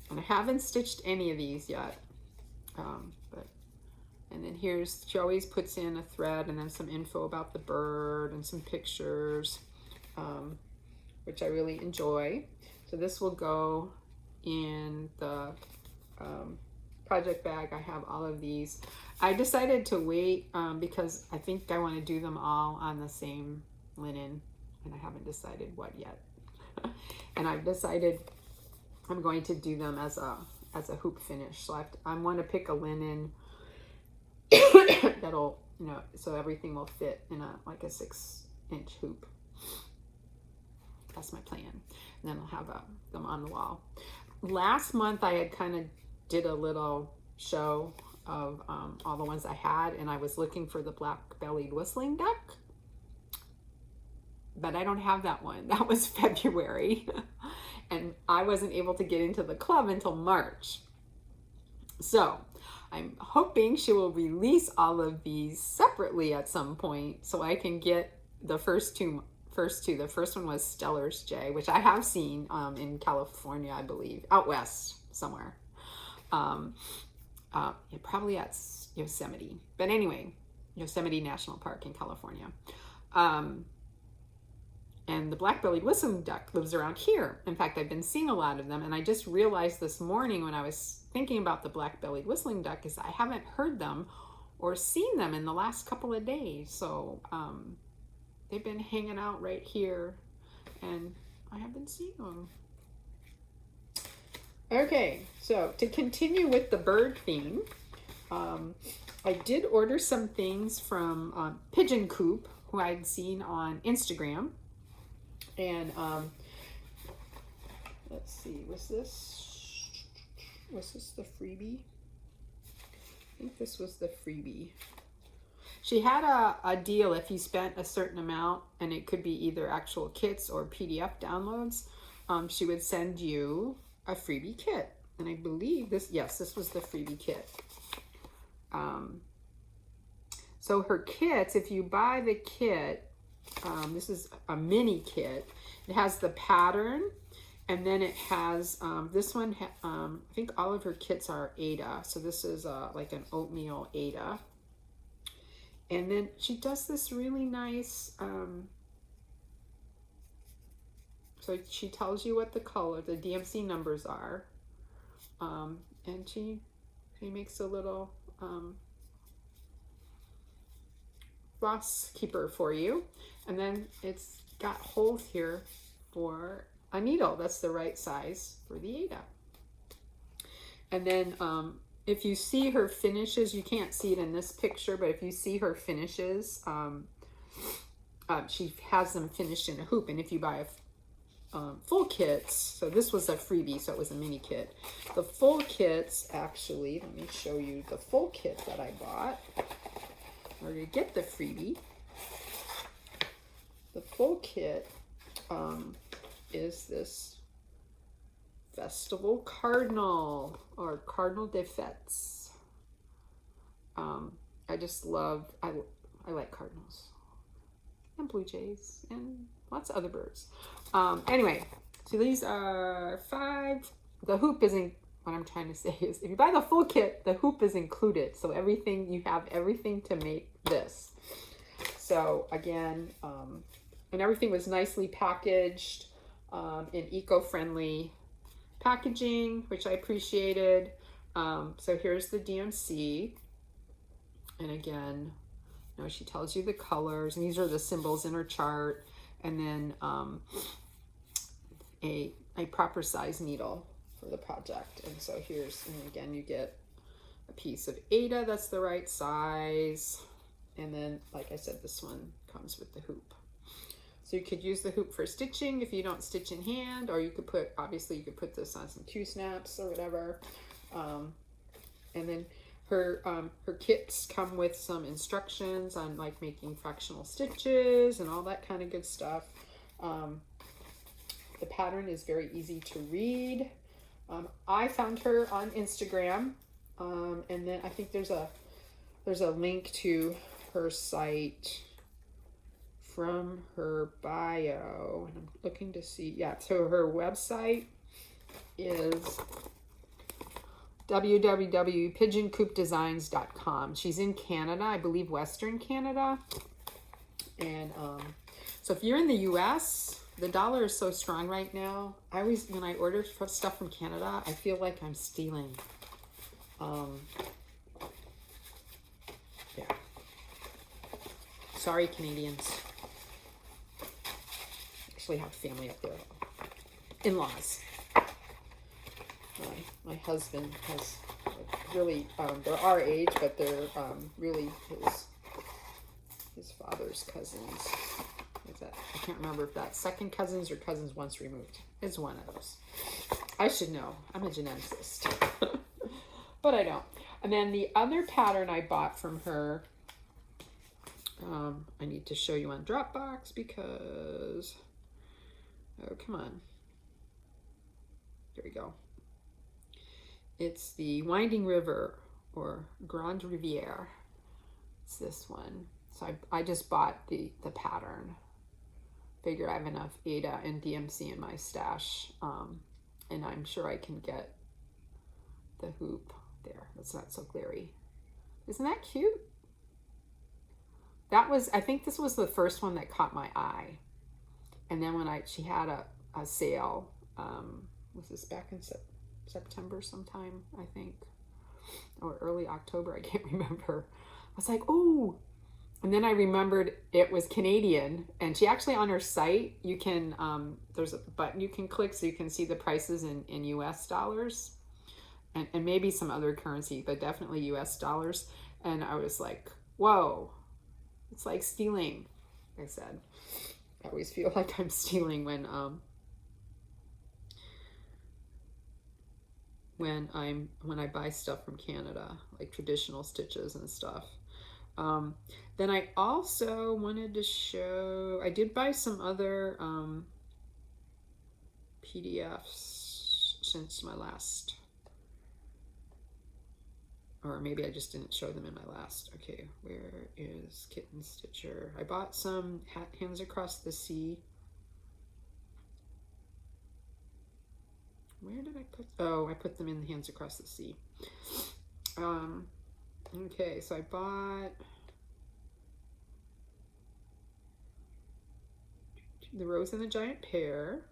And I haven't stitched any of these yet. And then here's, she always puts in a thread and then some info about the bird and some pictures, which I really enjoy. So this will go in the project bag. I have all of these. I decided to wait because I think I want to do them all on the same linen, and I haven't decided what yet. And I've decided I'm going to do them as a hoop finish. So I want to pick a linen that'll, you know, so everything will fit in like a 6-inch hoop. That's my plan. And then I'll have them on the wall. Last month I had kind of did a little show of all the ones I had, and I was looking for the black-bellied whistling duck, but I don't have that one. That was February. And I wasn't able to get into the club until March. So I'm hoping she will release all of these separately at some point so I can get the first two. The first one was Stellar's J, which I have seen in California, I believe, out west somewhere. Probably at Yosemite. But anyway, Yosemite National Park in California. And the black-bellied whistling duck lives around here. In fact, I've been seeing a lot of them, and I just realized this morning when I was thinking about the black-bellied whistling duck is I haven't heard them or seen them in the last couple of days. So they've been hanging out right here, and I have been seeing them. Okay, so to continue with the bird theme, I did order some things from Pigeon Coop, who I'd seen on Instagram. And let's see, was this the freebie? I think this was the freebie. She had a deal if you spent a certain amount, and it could be either actual kits or PDF downloads, she would send you a freebie kit. And I believe this was the freebie kit. So her kits, if you buy the kit, this is a mini kit. It has the pattern, and then it has this one. I think all of her kits are Ada, so this is like an oatmeal Ada. And then she does this really nice So she tells you what the color, the DMC numbers are. And she makes a little floss keeper for you. And then it's got holes here for a needle that's the right size for the Ada. And then if you see her finishes, you can't see it in this picture, but if you see her finishes, she has them finished in a hoop. And if you buy a full kits, so this was a freebie, so it was a mini kit. The full kits, actually, let me show you the full kit that I bought, or you get the freebie. The full kit is this Festival Cardinal, or Cardinal des Fêtes. I just love, I like cardinals and blue jays and lots of other birds. Anyway, so these are 5. The hoop isn't, what I'm trying to say is if you buy the full kit, the hoop is included. So everything, you have everything to make this. So again, and everything was nicely packaged in eco-friendly packaging, which I appreciated. So here's the DMC. And again, you know, she tells you the colors, and these are the symbols in her chart. And then a proper size needle for the project. And so here's, and again, you get a piece of Ada that's the right size. And then, like I said, this one comes with the hoop. So you could use the hoop for stitching if you don't stitch in hand, or you could put, obviously you could put this on some Q-snaps or whatever. And then her kits come with some instructions on like making fractional stitches and all that kind of good stuff. The pattern is very easy to read. I found her on Instagram, and then I think there's a link to her site from her bio, and I'm looking to see, yeah, so her website is www.pigeoncoopdesigns.com. She's in Canada, I believe Western Canada. And so if you're in the US, the dollar is so strong right now. I always, when I order stuff from Canada, I feel like I'm stealing. Yeah. Sorry, Canadians. Actually have family up there. In-laws. My husband has really, they're our age, but they're really his father's cousins. Is that, I can't remember if that's second cousins or cousins once removed. It's one of those. I should know. I'm a geneticist. But I don't. And then the other pattern I bought from her, I need to show you on Dropbox because, oh, come on. There we go. It's the Winding River, or Grande Rivière. It's this one. So I just bought the pattern. Figure I have enough Ada and DMC in my stash. And I'm sure I can get the hoop there. That's not so glary. Isn't that cute? That was, I think this was the first one that caught my eye. And then when she had a sale, was this back in September sometime, I think, or early October, I can't remember. I was like, oh, and then I remembered it was Canadian, and she actually, on her site, you can, there's a button you can click so you can see the prices in US dollars, and maybe some other currency, but definitely US dollars. And I was like, whoa, it's like stealing. Like I said, I always feel like I'm stealing when I buy stuff from Canada, like traditional stitches and stuff. Then I also wanted to show, I did buy some other PDFs since my last, or maybe I just didn't show them in my last. Okay, where is Kitten Stitcher? I bought some Hands Across the Sea. Where did I put? Oh, I put them in the Hands Across the Sea. Okay, so I bought The Rose and the Giant Pear.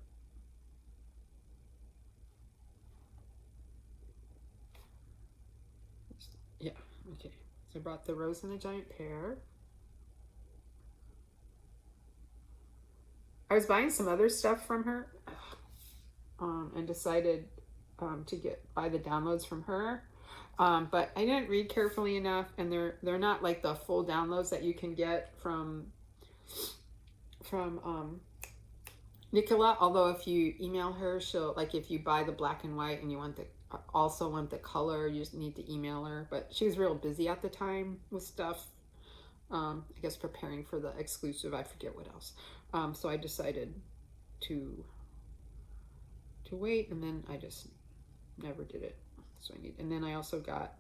Yeah, okay. So I brought the Rose and the Giant Pear. I was buying some other stuff from her and decided to buy the downloads from her. But I didn't read carefully enough, and they're not like the full downloads that you can get from Nicola. Although if you email her, she'll, like, if you buy the black and white and you also want the color, you just need to email her. But she was real busy at the time with stuff. I guess preparing for the exclusive. I forget what else. So I decided to wait, and then I just never did it. So and then I also got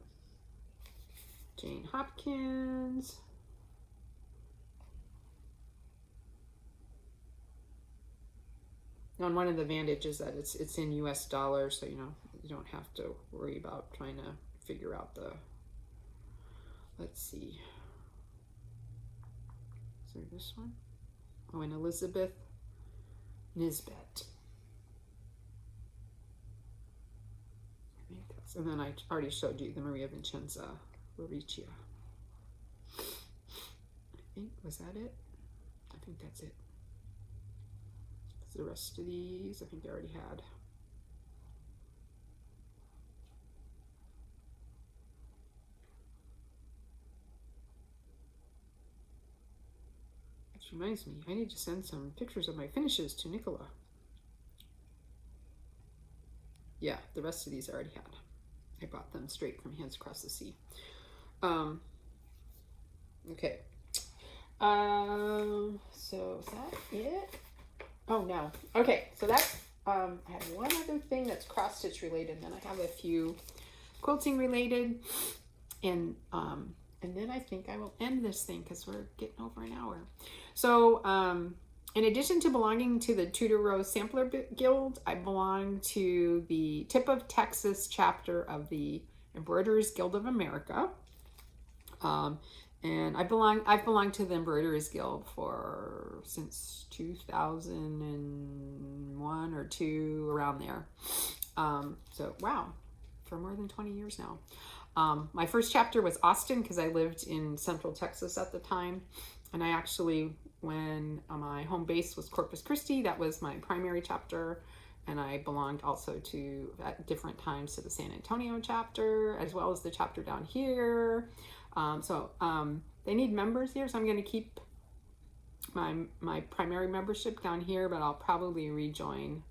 Jane Hopkins. And one of the advantages that it's in US dollars, so you don't have to worry about trying to figure out let's see. Is there this one? Oh, and Elizabeth Nisbet. And then I already showed you the Maria Vincenza Loricia. Was that it? I think that's it. The rest of these, I think I already had. Which reminds me, I need to send some pictures of my finishes to Nicola. Yeah, the rest of these I already had. I bought them straight from Hands Across the Sea. Okay. So is that it? Oh no. Okay, so that's I have one other thing that's cross stitch related, then I have a few quilting related, and then I think I will end this thing because we're getting over an hour. So in addition to belonging to the Tudor Rose Sampler Guild, I belong to the Tip of Texas chapter of the Embroiderers Guild of America. And I've belonged to the Embroiderers Guild since 2001 or 2, around there. So wow, for more than 20 years now. My first chapter was Austin because I lived in Central Texas at the time, and I actually, when my home base was Corpus Christi, that was my primary chapter, and I belonged also at different times to the San Antonio chapter as well as the chapter down here. They need members here, so I'm going to keep my primary membership down here, but I'll probably rejoin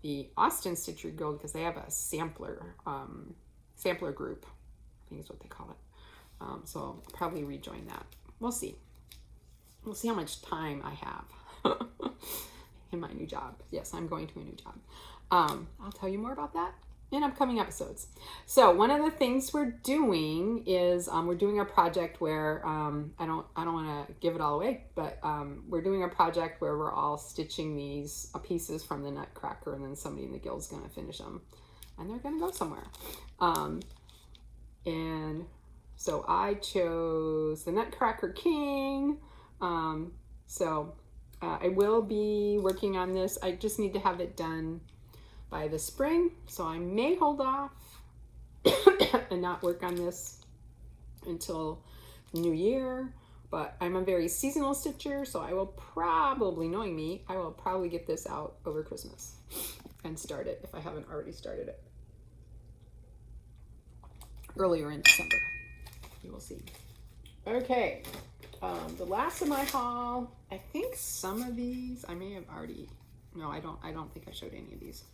the Austin Stitcher Guild because they have a sampler group, I think is what they call it. So I'll probably rejoin that. We'll see. We'll see how much time I have in my new job. Yes, I'm going to a new job. I'll tell you more about that in upcoming episodes. So one of the things we're doing is we're doing a project where I don't want to give it all away, but we're doing a project where we're all stitching these pieces from the Nutcracker, and then somebody in the guild's going to finish them, and they're going to go somewhere. And so I chose the Nutcracker King. So I will be working on this. I just need to have it done by the spring, so I may hold off and not work on this until the new year. But I'm a very seasonal stitcher, so I will probably, knowing me, I will probably get this out over Christmas and start it if I haven't already started it earlier in December. You will see. Okay, the last of my haul. I think some of these I may have already. No, I don't think I showed any of these.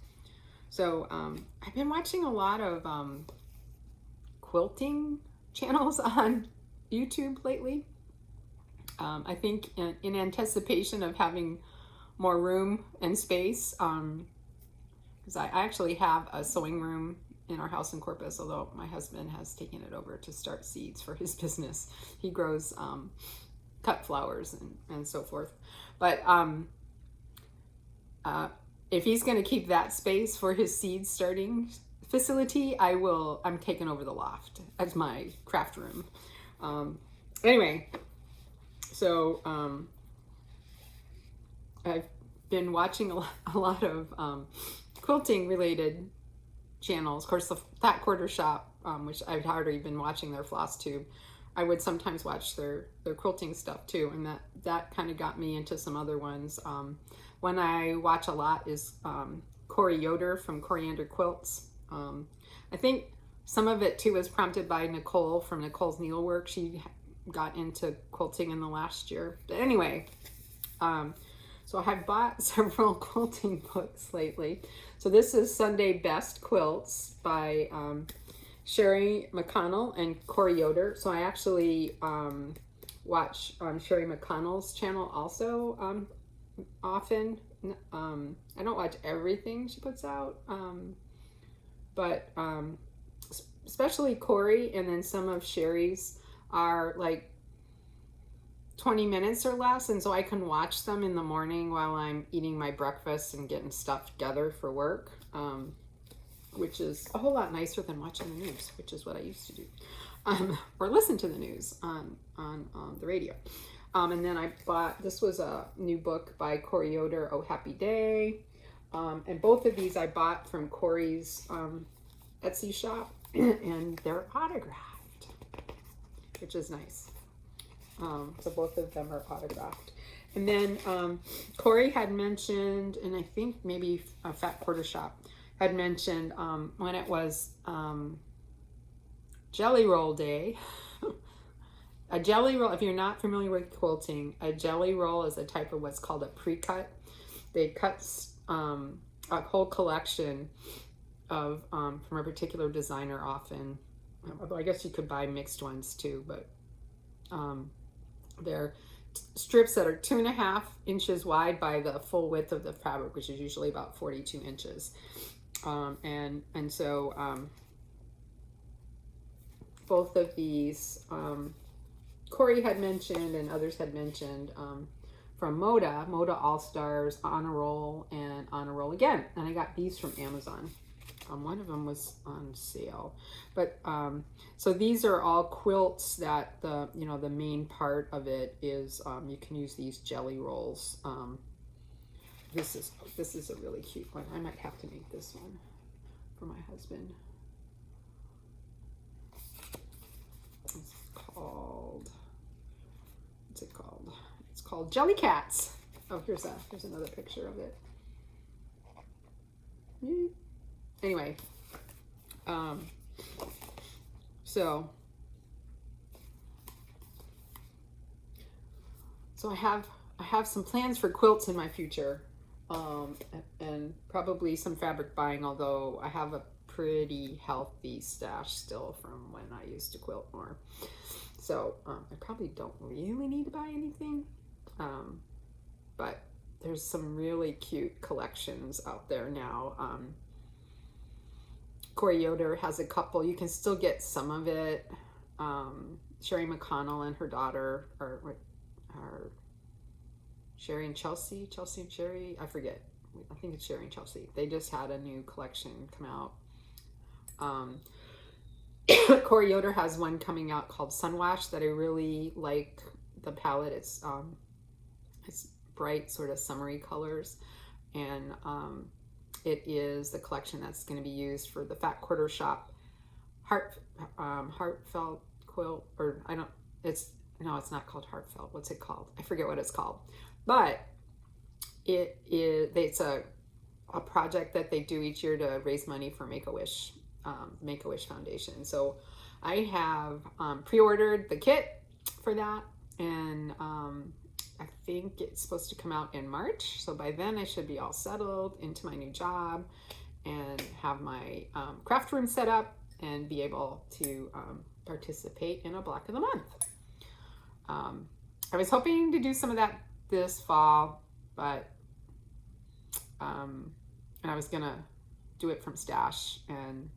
So I've been watching a lot of quilting channels on YouTube lately. I think in anticipation of having more room and space, because I actually have a sewing room in our house in Corpus, although my husband has taken it over to start seeds for his business. He grows cut flowers and so forth. But if he's going to keep that space for his seed starting facility, I'm taking over the loft as my craft room. Anyway, so I've been watching a lot of quilting related channels. Of course, the Fat Quarter Shop which I've already been watching their FlossTube. I would sometimes watch their quilting stuff too, and that kind of got me into some other ones. One I watch a lot is Corey Yoder from Coriander Quilts. I think some of it too was prompted by Nicole from Nicole's Needlework. She got into quilting in the last year. But anyway, so I have bought several quilting books lately. So this is Sunday Best Quilts by Sherry McConnell and Corey Yoder. So I actually watch Sherry McConnell's channel also often. I don't watch everything she puts out, but especially Corey, and then some of Sherry's are like 20 minutes or less, and so I can watch them in the morning while I'm eating my breakfast and getting stuff together for work, which is a whole lot nicer than watching the news, which is what I used to do, or listen to the news on the radio. And then I bought, this was a new book by Corey Yoder, Oh Happy Day, and both of these I bought from Corey's Etsy shop, and they're autographed, which is nice. So both of them are autographed. And then Corey had mentioned, and I think maybe a Fat Quarter Shop had mentioned when it was Jelly Roll Day. A jelly roll, if you're not familiar with quilting, a jelly roll is a type of what's called a pre-cut. They cut a whole collection of from a particular designer often. Although I guess you could buy mixed ones too, but they're strips that are 2.5 inches wide by the full width of the fabric, which is usually about 42 inches. And so both of these Corey had mentioned and others had mentioned from Moda All Stars, On a Roll, and On a Roll Again. And I got these from Amazon. One of them was on sale, but so these are all quilts that the main part of it is you can use these jelly rolls. This is a really cute one. I might have to make this one for my husband. It's called, what's it called? It's called Jelly Cats. Oh, here's another picture of it. Anyway, so I have some plans for quilts in my future, and probably some fabric buying, although I have a pretty healthy stash still from when I used to quilt more. So I probably don't really need to buy anything, but there's some really cute collections out there now. Corey Yoder has a couple. You can still get some of it. Sherry McConnell and her daughter are Sherry and Chelsea and Sherry, I forget. I think it's Sherry and Chelsea. They just had a new collection come out. Corey Yoder has one coming out called Sunwash that I really like the palette. It's bright, sort of summery colors, and it is the collection that's going to be used for the Fat Quarter Shop heartfelt quilt, or it's not called heartfelt. What's it called? I forget what it's called, but it's a project that they do each year to raise money for Make-A-Wish Foundation. So I have pre-ordered the kit for that, and I think it's supposed to come out in March. So by then I should be all settled into my new job and have my craft room set up and be able to participate in a block of the month. I was hoping to do some of that this fall, but and I was gonna do it from stash, and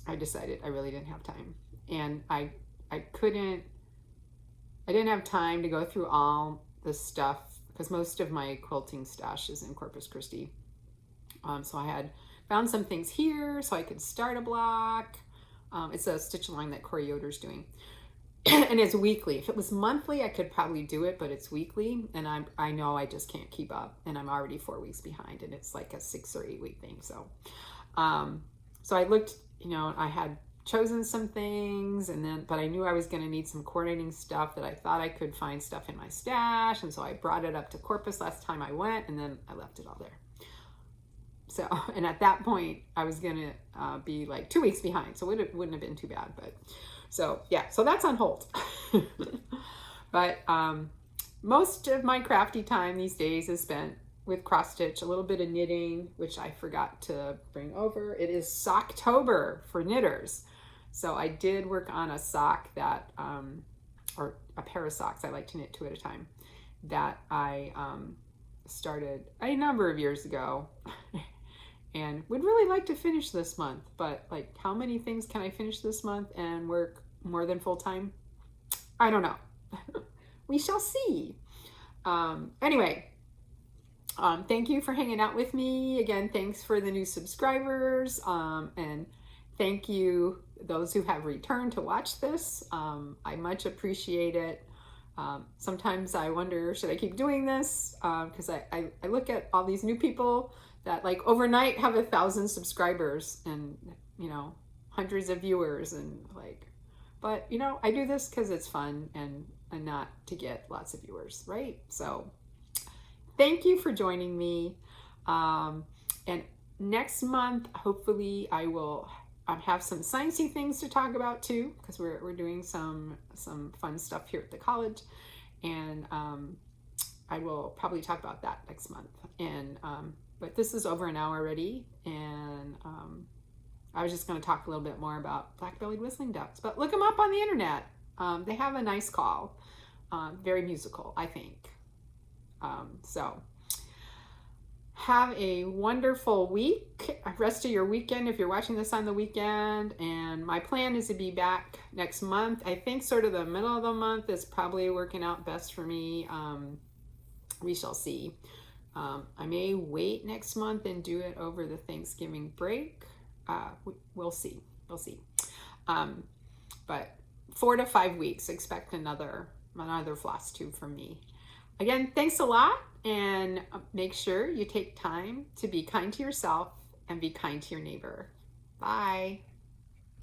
I decided I really didn't have time, and I didn't have time to go through all the stuff because most of my quilting stash is in Corpus Christi. So I had found some things here so I could start a block. It's a stitch along that Corey Yoder's doing. And it's weekly. If it was monthly, I could probably do it, but it's weekly, and I know I just can't keep up, and I'm already 4 weeks behind, and it's like a 6 or 8 week thing. So So I looked, you know, I had chosen some things, and then, but I knew I was going to need some coordinating stuff that I thought I could find stuff in my stash. And so I brought it up to Corpus last time I went, and then I left it all there. So, and at that point I was going to be like 2 weeks behind. So it wouldn't have been too bad, but so yeah, so that's on hold. But most of my crafty time these days is spent with cross stitch, a little bit of knitting, which I forgot to bring over. It is Socktober for knitters. So I did work on a sock that, or a pair of socks, I like to knit 2 at a time, that I started a number of years ago and would really like to finish this month. But like, how many things can I finish this month and work more than full time? I don't know. We shall see. Anyway, thank you for hanging out with me. Again, thanks for the new subscribers. And thank you, those who have returned to watch this. I much appreciate it. Sometimes I wonder, should I keep doing this? Because I look at all these new people that like overnight have 1,000 subscribers and, you know, hundreds of viewers, and like, but you know, I do this because it's fun and not to get lots of viewers, right? So thank you for joining me. And next month, hopefully I will have some sciencey things to talk about too, because we're doing some fun stuff here at the college. And I will probably talk about that next month. And but this is over an hour already, and I was just going to talk a little bit more about black-bellied whistling ducks, but look them up on the internet. They have a nice call, very musical, I think. So have a wonderful week, rest of your weekend if you're watching this on the weekend. And my plan is to be back next month. I think sort of the middle of the month is probably working out best for me. We shall see. I may wait next month and do it over the Thanksgiving break. We'll see. We'll see. But 4 to 5 weeks, expect another FlossTube from me. Again, thanks a lot, and make sure you take time to be kind to yourself and be kind to your neighbor. Bye.